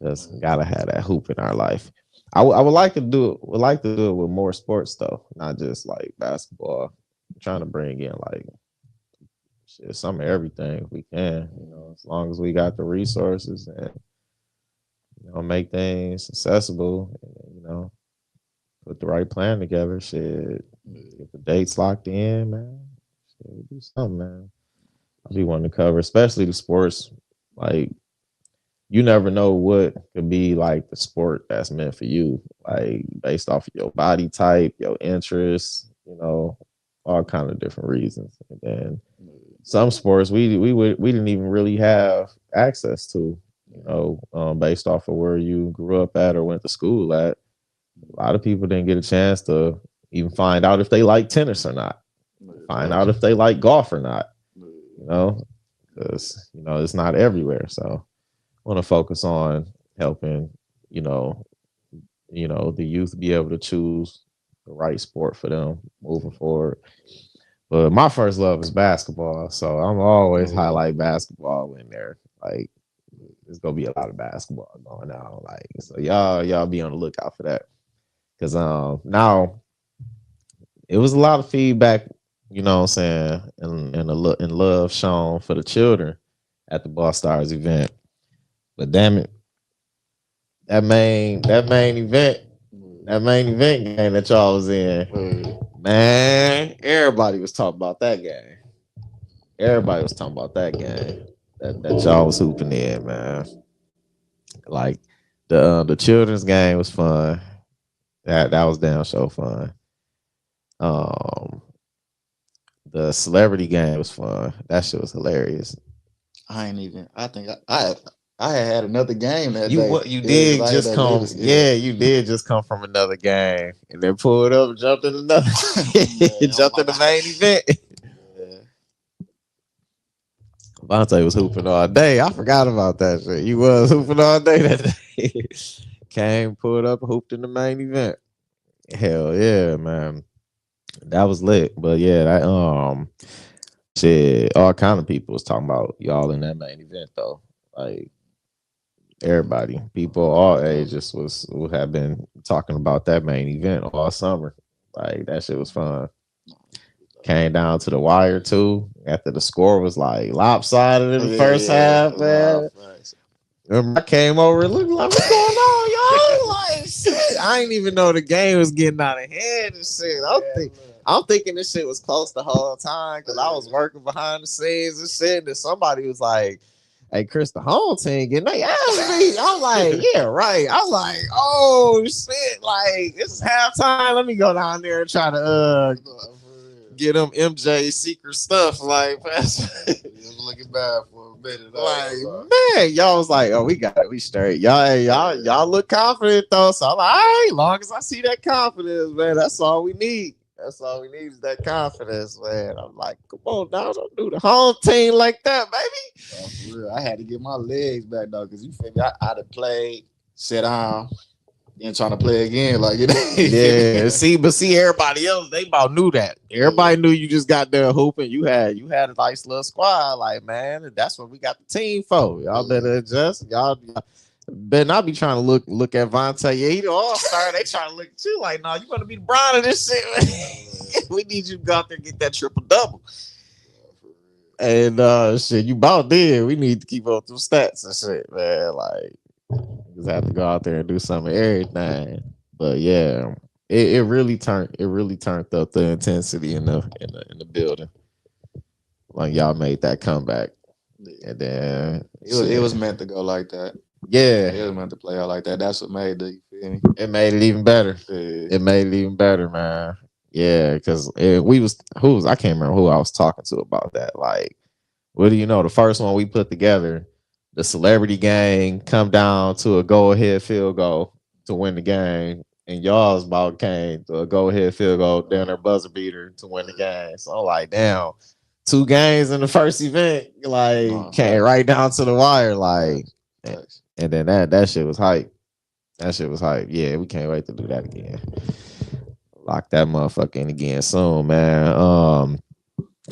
Just gotta have that hoop in our life. I would like to do it. Would like to do it with more sports though, not just like basketball. I'm trying to bring in like shit, some of everything if we can. As long as we got the resources and make things accessible. And, put the right plan together. Shit, get the dates locked in, man. Shit, we do something, man. I be wanting to cover, especially the sports. Like, you never know what could be like the sport that's meant for you, like based off of your body type, your interests, all kind of different reasons. And then some sports we didn't even really have access to, based off of where you grew up at or went to school at. A lot of people didn't get a chance to even find out if they like tennis or not, find out if they like golf or not, because it's not everywhere. So I want to focus on helping, the youth be able to choose the right sport for them moving forward. But my first love is basketball, so I'm always highlight basketball in there. Like, there's gonna be a lot of basketball going on. Like, so y'all be on the lookout for that. Cause now it was a lot of feedback, what I'm saying, and love shown for the children at the Ball Stars event. But damn it, that main event, game that y'all was in, man, everybody was talking about that game. Everybody was talking about that game that y'all was hooping in, man. Like the children's game was fun. That was damn so fun. Um, the celebrity game was fun. That shit was hilarious. I ain't even. I think I had another game that You day. what you did just come? Yeah, you did just come from another game and then pulled up, jumped in another, jumped in the main event. Clavontae was hooping all day. I forgot about that shit. You was hooping all day that day. Came, pulled up, hooped in the main event. Hell yeah, man. That was lit. But yeah, that shit, all kind of people was talking about y'all in that main event though. Like everybody, people all ages would have been talking about that main event all summer. Like that shit was fun. Came down to the wire too. After the score was like lopsided in the first half, man. Remember, I came over and looked like, what's going on, y'all? Like, shit. I didn't even know the game was getting out of hand and shit. I'm thinking this shit was close the whole time because I was working behind the scenes and shit. And somebody was like, hey, Chris, the home team getting their ass beat. I'm like, yeah, right. I'm like, oh, shit. Like, this is halftime. Let me go down there and try to get them MJ secret stuff. Like, looking bad for a minute. Like, man, y'all was like, oh, we got it. We straight. Y'all look confident, though. So I'm like, all right, long as I see that confidence, man, that's all we need. That's all we need is that confidence, man. I'm like, come on, now, don't do the home team like that, baby. For real. I had to get my legs back, though, because you feel me? I'd have played, sit down, then trying to play again. Like, yeah. See, everybody else, they about knew that. Everybody knew you just got there hooping. You had a nice little squad. Like, man, that's what we got the team for. Y'all better adjust. Y'all better not be trying to look at Vontae. Yeah, he the all-star. They trying to look at you like, no, you better be the Bron of this shit. we need you to go out there and get that triple double. Yeah, for real. And shit, you about did. We need to keep up those stats and shit, man. Like, just have to go out there and do some of everything. But yeah, it really turned up the intensity in the building. Like y'all made that comeback, Yeah. and then It was meant to go like that. yeah, It was meant to play out like that. That's what made the, you feel me? it made it even better. Yeah. It made it even better, man. Yeah, because we was who was I can't remember who I was talking to about that. Like, what do you know? The first one we put together, the celebrity gang come down to a go ahead field goal to win the game, and y'all's ball came to a go ahead field goal down their buzzer beater to win the game. So I'm like, damn, two games in the first event, like No, came facts. right down to the wire, like, Facts. and, Facts. and then that shit was hype. That shit was hype. Yeah, we can't wait to do that again. Lock that motherfucker in again soon, man.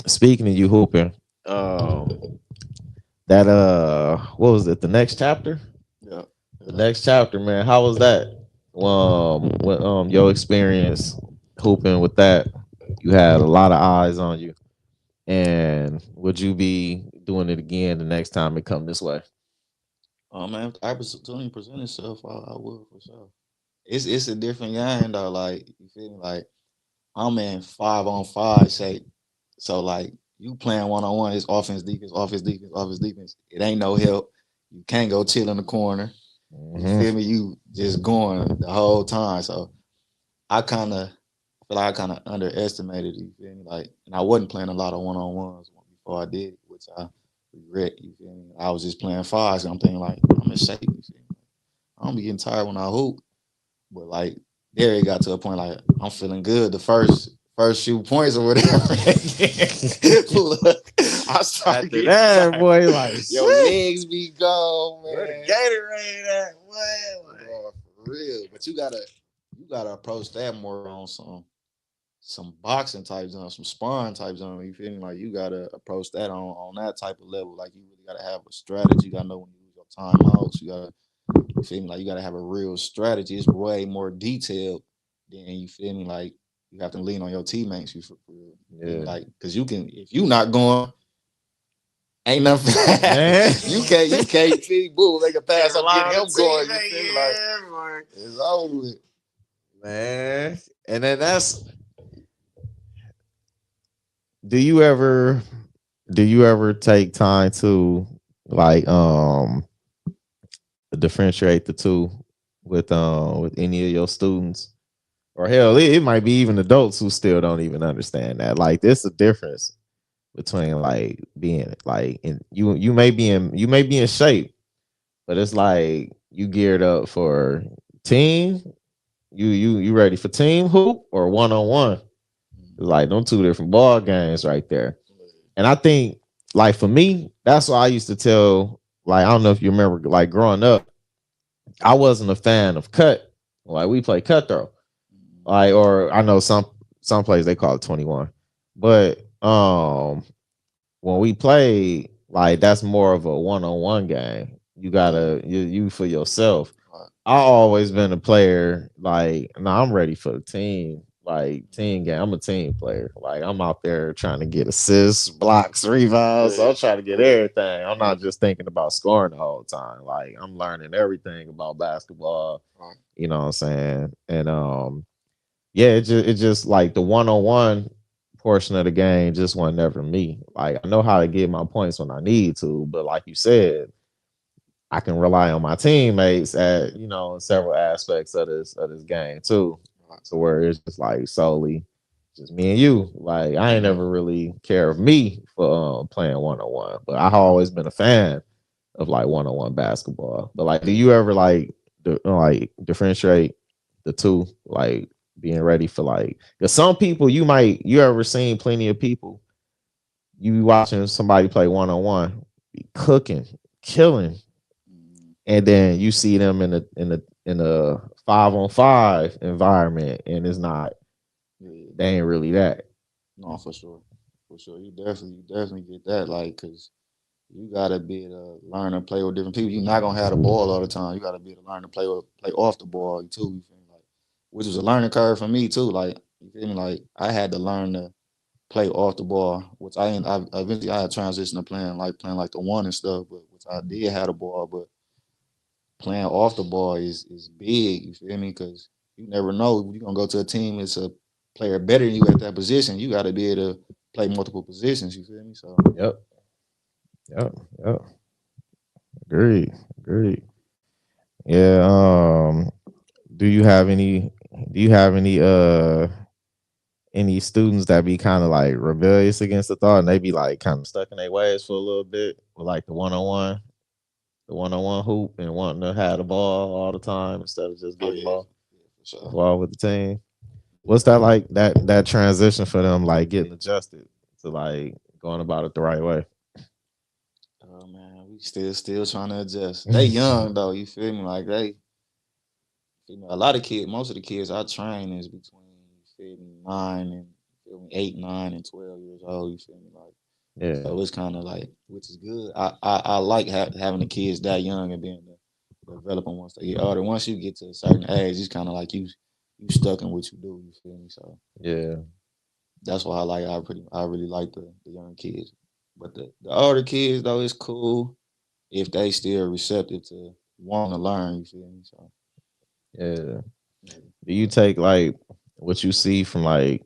Speaking of you hooping, that what was it? The next chapter? Yeah. The Yeah. next chapter, man. How was that? What your experience hooping with that? You had a lot of eyes on you, and would you be doing it again the next time it come this way? Man, if the opportunity present itself, I would for sure. It's a different game though. Like you feel me? Like I'm in 5-on-5 say so like you playing 1-on-1, it's offense, defense, offense, defense, offense, defense. It ain't no help. You can't go chill in the corner. You feel Mm-hmm. me? You just going the whole time. So I kinda feel like I kinda underestimated it, you feel me? Like and I wasn't playing a lot of 1-on-1s before I did, which I regret, you feel me? I was just playing fives and I'm thinking like I'm in shape, you feel me? I don't be getting tired when I hoop. But like there it got to a point like I'm feeling good the first few points or whatever. Look, I started After getting that, tired. boy, like Your shit. legs be gone, Where the man. Gatorade at? What? Bro, for real. But you gotta approach that more on some boxing type zone, some sparring type zone. You feel me? Like you gotta approach that on that type of level. Like you really gotta have a strategy. You gotta know when you use your timeouts. You feel me? Like you gotta have a real strategy. It's way more detailed than you feel me. Like you have to lean on your teammates. You feel me? Yeah, Like because you can if you not going, ain't nothing. man. you can't feel boo make a pass. Can't I'm rely getting on him the going. You teammate, feel me? Like yeah, boy. it's over with. Man. And then do you ever take time to like differentiate the two with any of your students? Or hell, it might be even adults who still don't even understand that. Like there's a difference between like being like in you may be in shape, but it's like you geared up for team. You ready for team hoop or one on one? Like them two different ball games right there. And I think like for me, that's why I used to tell. Like I don't know if you remember, like growing up, I wasn't a fan of cut. Like we play cutthroat. Like or I know some places they call it 21, but when we play, like that's more of a one on one game. You gotta you for yourself. I always been a player like no, I'm ready for the team. Like team game. I'm a team player. Like I'm out there trying to get assists, blocks, rebounds. So I'm trying to get everything. I'm not just thinking about scoring the whole time. Like I'm learning everything about basketball. You know what I'm saying? And yeah, it just like the one on one portion of the game just wasn't never me. Like I know how to get my points when I need to, but like you said, I can rely on my teammates at several aspects of this game too. So where it's just like solely just me and you. Like I ain't never really care of me for playing one on one, but I've always been a fan of like one on one basketball. But like, do you ever like differentiate the two? Like being ready for like, because some people you ever seen plenty of people you be watching somebody play one on one, be cooking, killing, and then you see them in a 5-on-5 environment, and it's not they ain't really that. No, for sure, for sure. You definitely get that, like, cause you gotta be able to learn to play with different people. You're not gonna have the ball all the time. You gotta be able to learn to play off the ball too. You feel me? Like, which was a learning curve for me too. Like, You feel me? Like I had to learn to play off the ball, which I eventually I had transitioned to playing like the one and stuff, but which I did have the ball, but playing off the ball is big. You feel me? Because you never know you're gonna go to a team. It's a player better than you at that position. You got to be able to play multiple positions. You feel me? So Yep. Yep. Yep. Agreed. Agreed. Yeah. Do you have any? Do you have any students that be kind of like rebellious against the thought and they be like kind of stuck in their ways for a little bit with like the one on one hoop and wanting to have the ball all the time instead of just oh getting yeah, ball yeah for sure. involved with the team? What's that like that transition for them like getting adjusted to like going about it the right way? Oh man, we still trying to adjust. They young though. You feel me? Like they, you know, a lot of kids. Most of the kids I train is between you feel me 8, 9, and 12 years old. You feel me? Like Yeah. so, it's kind of like which is good. I like having the kids that young and being developing once they get older. Once you get to a certain age, it's kind of like you stuck in what you do. You feel me? So Yeah. that's why I really like the young kids. But the older kids though, it's cool if they still receptive to want to learn. You feel me? So Yeah. yeah. Do you take like what you see from like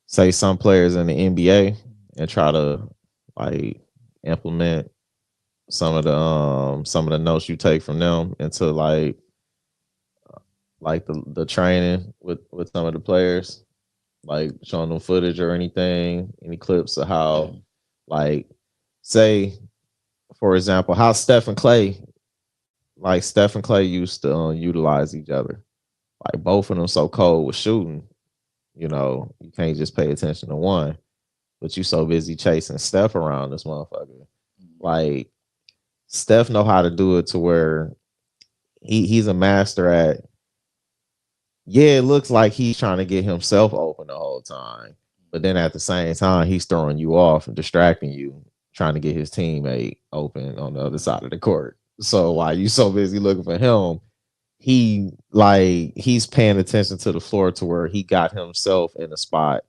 say some players in the NBA and try to like implement some of the notes you take from them into like the training with some of the players, like showing them footage or anything, any clips of Yeah. how like say for example how Steph and Clay used to utilize each other. Like both of them so cold with shooting, you can't just pay attention to one, but you so busy chasing Steph around this motherfucker. Mhm. Like Steph know how to do it to where he's a master at. Yeah, it looks like he's trying to get himself open the whole time, but then at the same time he's throwing you off and distracting you, trying to get his teammate open on the other side of the court. So while you so busy looking for him, he's paying attention to the floor to where he got himself in a spot,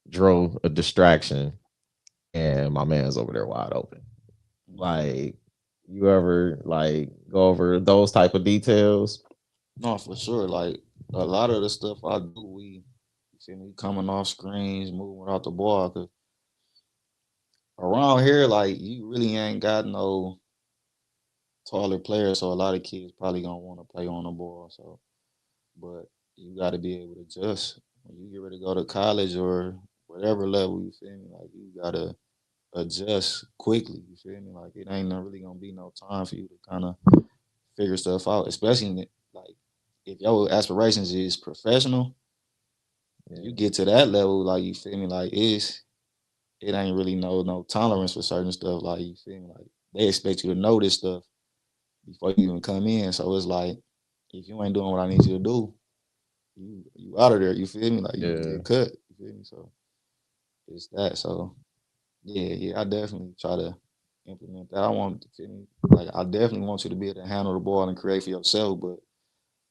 drove a distraction, and my man's over there wide open. Mhm. Like you ever like go over those type of details? No, for sure. Like a lot of the stuff I do, we you see me coming off screens, moving without the ball. Cause around here, like you really ain't got no taller players, so a lot of kids probably gonna want to play on the ball. So, but you got to be able to adjust when you get ready to go to college or whatever level. You feel me? Like you gotta adjust quickly. You feel me? Like it ain't really gonna be no time for you to kind of figure stuff out, especially like if your aspirations is professional. Yeah, You get to that level, like you feel me, like it ain't really no tolerance for certain stuff. Like you feel me, like they expect you to know this stuff before you even come in. So it's like if you ain't doing what I need you to do, you out of there. You feel me? Like you yeah, get cut. You feel me? So it's that. So yeah, I definitely try to implement that. I want to feel me like I definitely want you to be able to handle the ball and create for yourself, but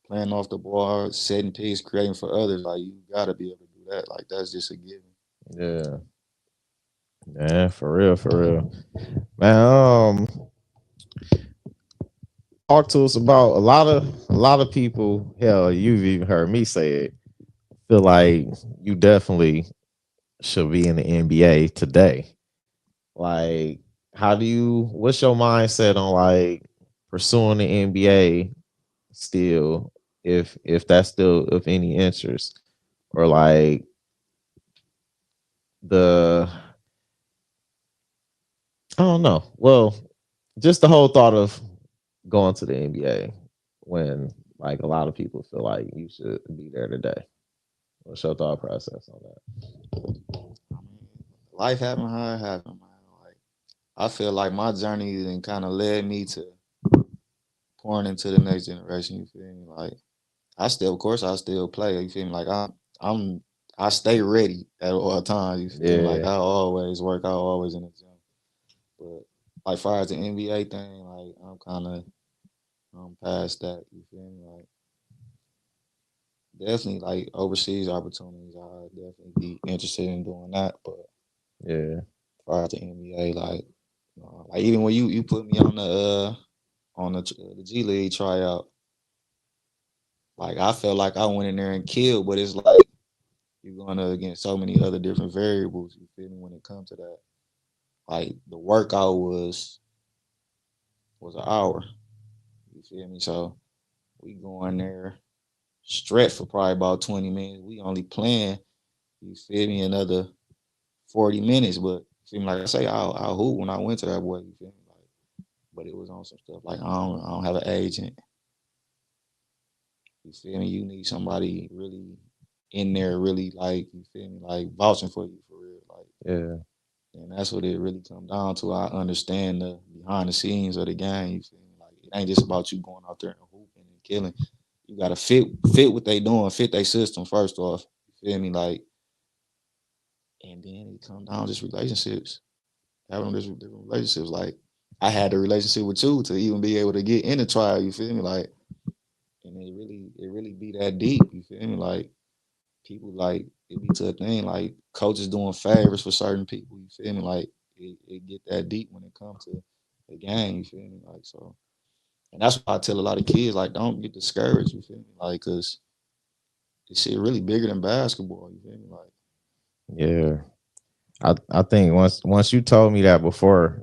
playing off the ball, setting picks, creating for others, like you gotta be able to do that. Like that's just a given. yeah, yeah. For real, man. Talk to us about a lot of people. Hell, you've even heard me say it. Feel like you definitely should be in the NBA today. Like, how do you? What's your mindset on like pursuing the NBA still, if that's still of any interest, or like the I don't know. Well, just the whole thought of going to the NBA when like a lot of people feel like you should be there today. What's your thought process on that? I mean, life happened how it happened, man. Like I feel like my journey then kind of led me to pouring into the next generation. You feel me? Like I still, of course, I still play. You feel me? Like I'm, I stay ready at all times. You feel me? Like Yeah, I always work. I always in the gym. But like far as the NBA thing, like I'm kind of past that. You feel me? Like, 'cause, definitely like overseas opportunities. I'd definitely be interested in doing that. But Yeah. prior to NBA, like even when you put me on the G League tryout, like I felt like I went in there and killed. But it's like you're going against so many other different variables. You feel me when it comes to that? Like the workout was an hour. You feel me? So we go in there stretch for probably about 20 minutes. We only playing, you feel me, another 40 minutes. But you feel me, like I say, I hoop when I went to that boy, you feel me? Like, but it was on some stuff like I don't have an agent. You feel me? You need somebody really in there, really like, you feel me, like vouching for you for real. Like, Yeah. and that's what it really come down to. I understand the behind the scenes of the game. You feel me? Like it ain't just about you going out there and hooping and killing. You gotta fit what they doing, fit their system first off. You feel me? Like, and then it come down to just relationships, having different relationships. Like I had a relationship with you to even be able to get in the trial. You feel me? Like, and it really be that deep. You feel me? Like people like it be to a thing like coaches doing favors for certain people. You feel me? Like it get that deep when it comes to the game. You feel me? Like so, and that's why I tell a lot of kids like don't get discouraged. You feel me? Like because this shit really bigger than basketball. You feel me? Like Yeah. I think once you told me that before,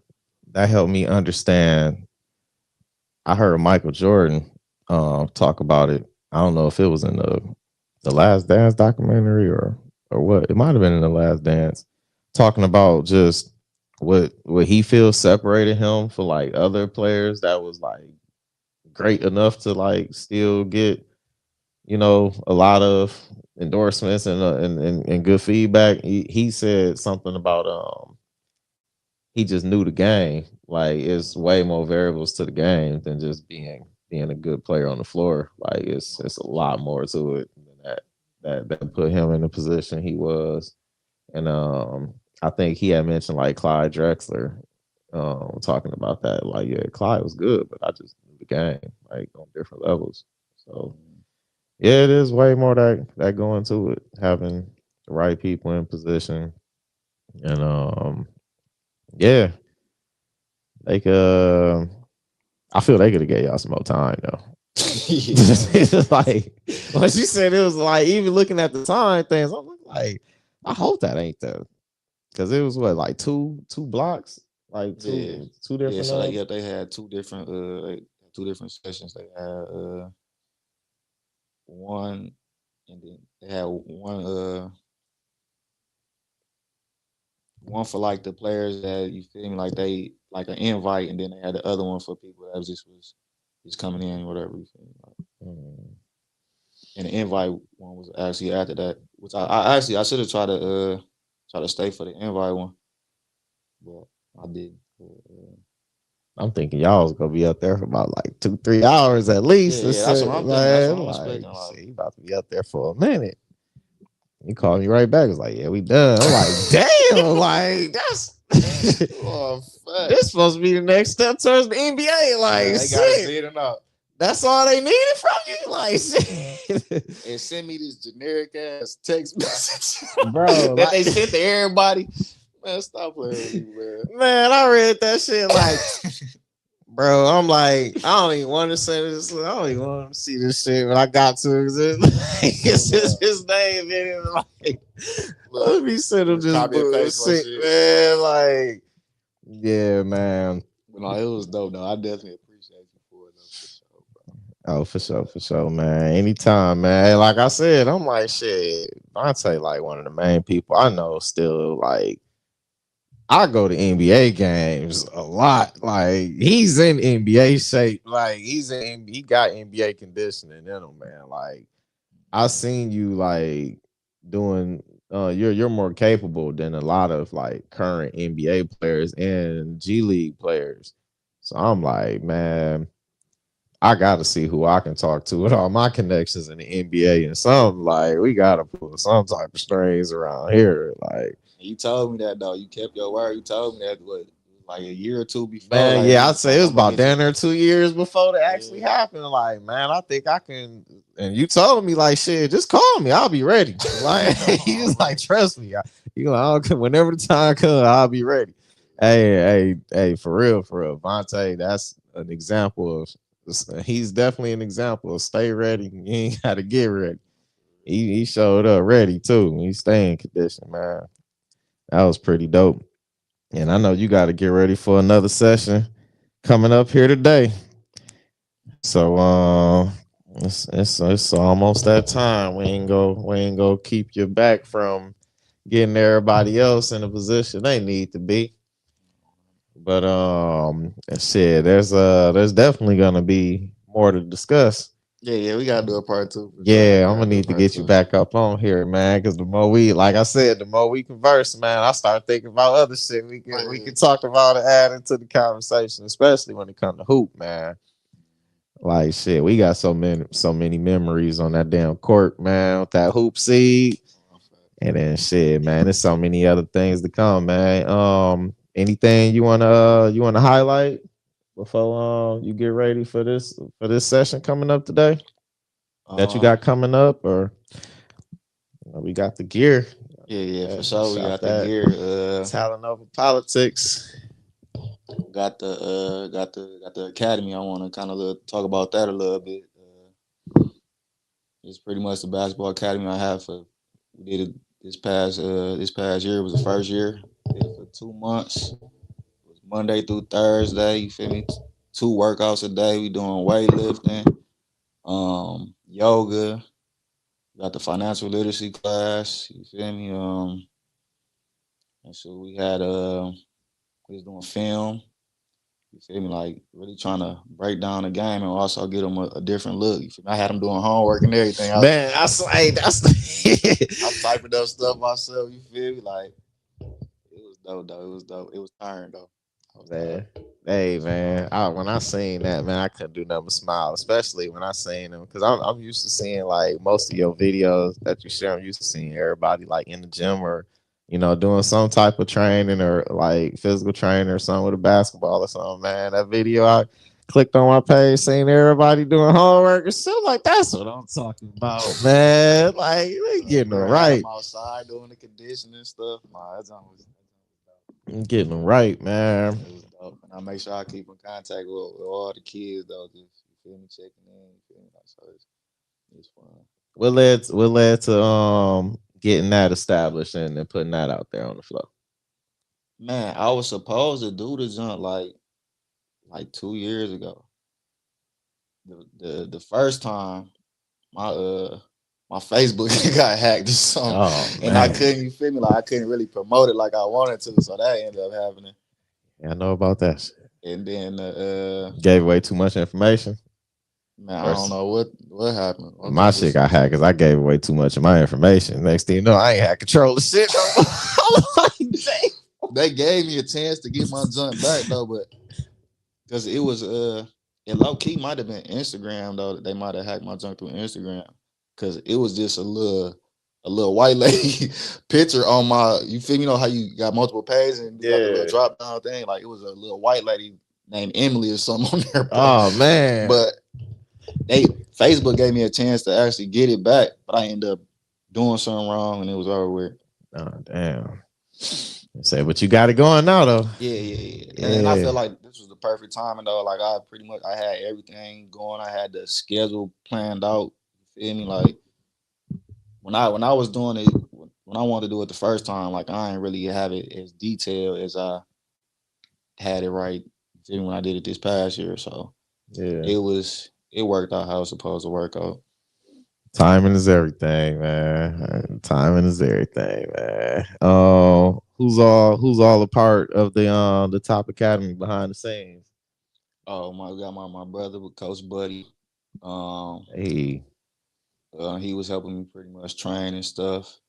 that helped me understand. I heard Michael Jordan talk about it. I don't know if it was in the Last Dance documentary or what. It might have been in the Last Dance, talking about just what he feels separated him for like other players that was like great enough to like still get a lot of endorsements and good feedback. He said something about he just knew the game. Like it's way more variables to the game than just being a good player on the floor. Like it's a lot more to it than that put him in the position he was. And I think he had mentioned like Clyde Drexler, talking about that. Like, yeah, Clyde was good, but I just knew the game like on different levels. So yeah, it is way more that go into it. Having the right people in position. And yeah, like I feel they could have gave y'all some more time though. yeah, It's like once you said it was like even looking at the time things, I'm like, I hope that ain't the because it was what like two blocks, like yeah, two yeah. different So they had two different sessions. They had one, and then they had one for like the players that you feel me like they like an invite, and then they had the other one for people that was just coming in whatever you feel me like. mm, And the invite one was actually after that, which I actually I should have tried to stay for the invite one, but I did. I'm thinking y'all was gonna be up there for about like 2 3 hours at Yeah, least. yeah, that's what I'm thinking. That's what Man, I'm like expecting. Like, shit, you about to be up there for a minute. He called me right back. It was like, yeah, we done. I'm like, damn, like that's oh, this facts. supposed to be the next step towards the NBA. Like, Man, they got us shit. in and out. That's all they needed from you. Like, shit. And send me this generic ass text message Bro, that like, they sent to everybody. Man, stop playing with me, man. man, I read that shit like, bro, I'm like, I don't even want to say this. I don't even want to see this shit, but I got to. It's just his name in it. Like, let Look, me send him just this copy and paste my bullshit, shit. man. Like, yeah, man. But no, it was dope, though. I definitely appreciate you for it, though, for sure, bro. Oh, for sure, man. Anytime, man. Like I said, I'm like, shit. I'd say like one of the main people I know still like I go to NBA games a lot. Like he's in NBA shape. Like he got NBA conditioning in him, man. Like I seen you like doing you're more capable than a lot of like current NBA players and G League players. So I'm like, man, I gotta see who I can talk to with all my connections in the NBA and something like we gotta pull some type of strings around here. Like And you told me that, though. You kept your word. You told me that. What? like a year or two before. Man, Like, yeah, I'd say it like was I'm gonna about get you. down there 2 years before it actually Yeah. happened. Like, man, I think I can. And you told me, like, shit, just call me. I'll be ready. Like, he was like, trust me. You know, whenever the time comes, I'll be ready. Hey, for real, Vontae, that's an example of. He's definitely an example of stay ready. You ain't got to get ready. He showed up ready too. He stay in condition, man. That was pretty dope. And I know you got to get ready for another session coming up here today. So it's almost that time. We ain't go keep you back from getting everybody else in a position they need to be. But shit, there's definitely gonna be more to discuss. Yeah, we gotta do a part two for sure. Yeah, We I'm gonna gotta do a need to part get you two. back up on here, man. Because the more we, like I said, the more we converse, man, I start thinking about other shit we can talk about and add into the conversation, especially when it comes to hoop, man. Like shit, we got so many memories on that damn court, man. With that hoop seed, and then shit, man. There's so many other things to come, man. Anything you wanna highlight before you get ready for this session coming up today that you Um, got coming up, or we got the gear. yeah, for Yeah, sure. We shop got the that. gear. Talent over politics. Got the academy. I want to kind of talk about that a little bit. It's pretty much the basketball academy I have for. We did it this past year. It was the first year. Did it for 2 months. It was Monday through Thursday. You feel me? Two workouts a day. We doing weightlifting, yoga. Got the financial literacy class. You feel me? And so we was doing film. You feel me? Like really trying to break down the game and also get them a different look. You feel me? I had them doing homework and everything. Man, that's I typing up stuff myself. You feel me? Like it was dope though. It was dope. It was tiring though. I was tired. man. Hey man, when I seen that, man, I couldn't do nothing but smile, especially when I seen them, because I'm used to seeing like most of your videos that you share. I'm used to seeing everybody like in the gym or doing some type of training or like physical training or something with a basketball or something. Man, that video I clicked on my page, seeing everybody doing homework and shit, like that's what I'm talking about, man. Like they getting it Bro, had right, them outside doing the conditioning stuff. Nah, getting it right, man. it was dope. And I make sure I keep in contact with all the kids though. Just you feel me, checking in. You feel me? Like, so it's fun. What led to getting that established and putting that out there on the floor? Man, I was supposed to do the jump like 2 years ago. The first time my my Facebook got hacked or something, Oh and I man, couldn't. You feel me? Like I couldn't really promote it like I wanted to, so that ended up happening. yeah, I know about that shit. And then Gave away too much information. man, I Or don't know what happened. I'm my just shit got hacked because I gave away too much of my information. Next thing you know, I ain't had control of shit. I'm like, damn. they gave me a chance to get my junk back though, but because it was it low key might have been Instagram though. They might have hacked my junk through Instagram because it was just a little white lady picture on my. You feel me? You know how you got multiple pages and do like a little Yeah. drop down thing. Like it was a little white lady named Emily or something on there, Oh man. but they Facebook gave me a chance to actually get it back, but I ended up doing something wrong and it was over with. Oh damn. Say, but you got it going now though. Yeah. And I Yeah. feel like this was the perfect timing though. Like I pretty much I had everything going. I had the schedule planned out. You feel me? Like when I was doing it, when I wanted to do it the first time, like I ain't really have it as detailed as I had it right. You feel me? When I did it this past year, so Yeah. it worked out how it was supposed to work out. Timing is everything, man. Timing is everything, man. Who's all a part of the top academy behind the scenes? Oh my, we got my brother with Coach Buddy. Um, Hey, he was helping me pretty much train and stuff.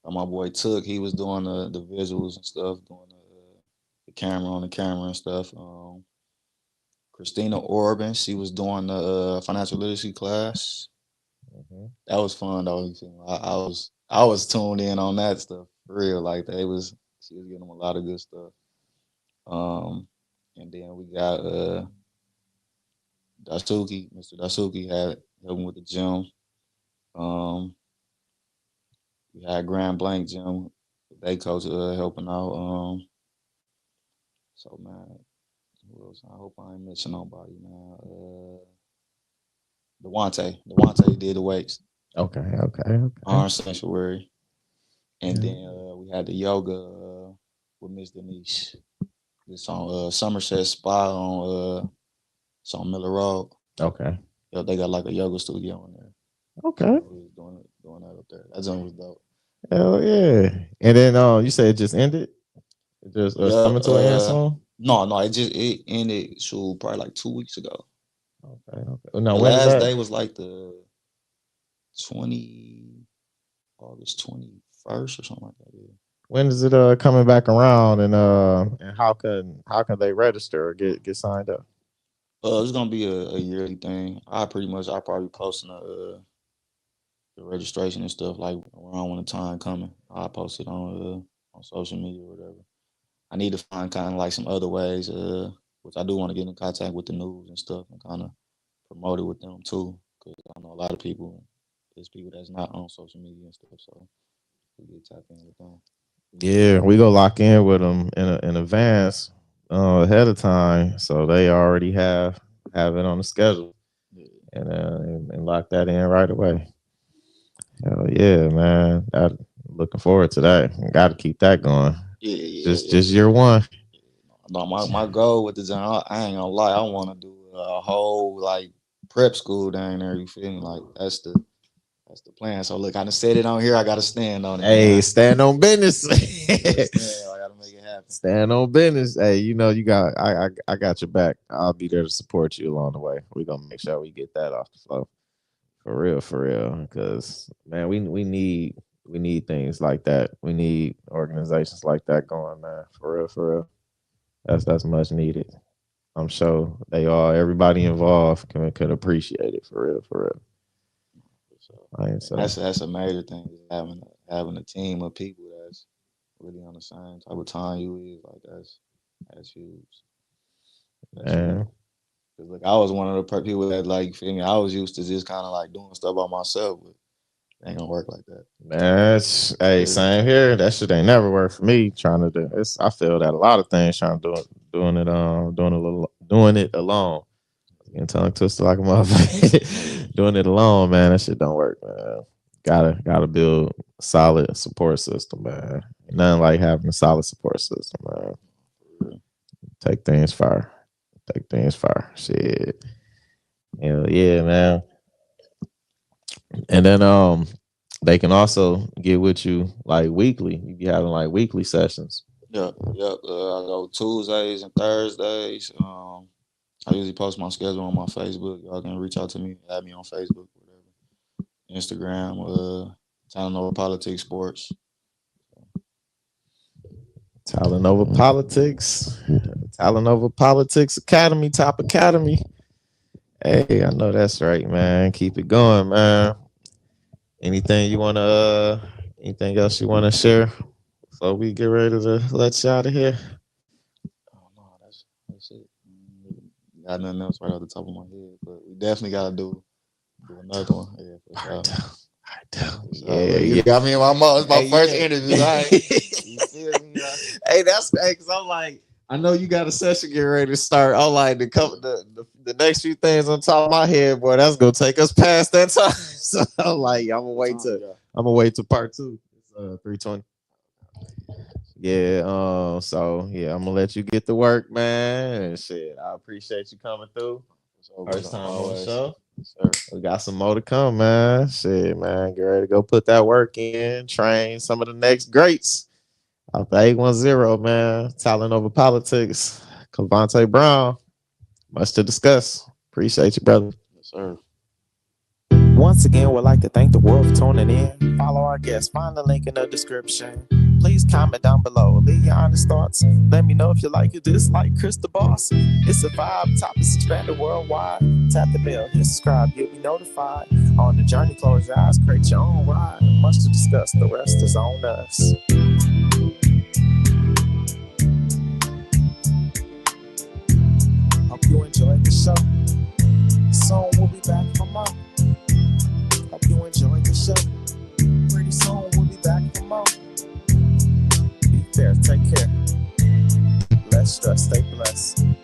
My boy Took, he was doing the visuals and stuff, doing the camera on the camera and stuff. Christina Orban, she was doing the financial literacy class. mhm. That was fun though. You feel me? I was tuned in on that stuff for real. Like they was she was getting them a lot of good stuff. And then we got Dasuki, Mr. Dasuki had helping with the gym. Um, we had Grand Blank Gym, they coach helping out. So man, who else? I hope I ain't missing nobody, man. Devontae did the weights, Okay. arm sanctuary, and Yeah. then we had the yoga with Miss Denise. It's on Somerset Spa on it's on Miller Road. Okay. Yeah, they got like a yoga studio in there. Okay. We was doing that up there. That joint was dope. Hell yeah. And then you said it just ended? It just Yeah. coming to an end soon? No. It ended so probably like 2 weeks ago. Okay. Now The when is last that? day was like the 20 August 21st or something like that. Yeah. When is it coming back around, and how can they register or get signed up? It's gonna be a yearly thing. I probably posting the registration and stuff like around when the time coming. I post it on social media or whatever. I need to find kind of like some other ways, which I do want to get in contact with the news and stuff and kind of promote it with them too, because I know a lot of people. There's people that's not on social media and stuff, so we get tapped in with them. Yeah, we go lock in with them in advance, ahead of time, so they already have it on the schedule, Yeah, and lock that in right away. Hell yeah, man! Looking forward to that. Got to keep that going. Just year one. No, my goal with the job, I ain't gonna lie, I want to do a whole like prep school down there. You feel me? Like that's the plan. So look, I done said it on here. I got to stand on it, Hey, man. stand on business. I got to make it happen. Stand on business. Hey, you got I got your back. I'll be there to support you along the way. We're gonna make sure we get that off the floor. For real. Because man, we need things like that. We need organizations like that going, man. For real. That's much needed. I'm sure everybody involved could appreciate it for real. So I ain't so that's a major thing. Is having a team of people that's really on the same type of time you is like that's huge. That's huge. man. Cause look, I was one of the people that like you feel me. I was used to just kind of like doing stuff by myself, but it ain't gonna work like that. Hey, Yeah. same here. That shit ain't never worked for me. Trying to do it's. I feel that a lot of things trying to doing it alone. Getting tongue twisted like a motherfucker. Doing it alone, man. That shit don't work, man. Gotta build a solid support system, man. Nothing like having a solid support system, man. Take things far. Take things far. Shit. Hell yeah, man. And then they can also get with you like weekly. You be having like weekly sessions. Yep. I go Tuesdays and Thursdays. I usually post my schedule on my Facebook. Y'all can reach out to me, add me on Facebook, whatever. Instagram, Talent Politics Sports. Talent over politics. Talent over politics academy, top academy. Hey, I know that's right, man. Keep it going, man. Anything else you wanna share before we get ready to let you out of here? Oh no, that's it. Got nothing else right off the top of my head, but we definitely gotta do another one. Yeah, for sure. Yeah, You yeah. got me in my mouth. It's my Hey, first yeah. interview. Right? You feel me? Hey, that's because I'm like, I know you got a session getting ready to start. I'm like, the next few things on top of my head, boy, that's gonna take us past that time. So I'm like, I'm gonna wait to part two. It's 3:20. Yeah. So yeah, I'm gonna let you get to work, man. And shit, I appreciate you coming through. First time on the show. Sir. We got some more to come, man. Shit, man. Get ready to go put that work in. Train some of the next greats. Out the 810, man. Talent over politics. Clavontae Brown. Much to discuss. Appreciate you, brother. Yes, sir. Once again, we'd like to thank the world for tuning in. Follow our guests. Find the link in the description. Please comment down below. Leave your honest thoughts. Let me know if you like it, dislike Chris the Boss. It's a vibe. Topics expanded worldwide. Tap the bell. Hit subscribe. You'll be notified. On the journey, close your eyes. Create your own ride. Much to discuss. The rest is on us. soon we'll be back for more. Hope you enjoyed the show. Pretty soon we'll be back for more. Be fair, take care. Less stress, stay blessed.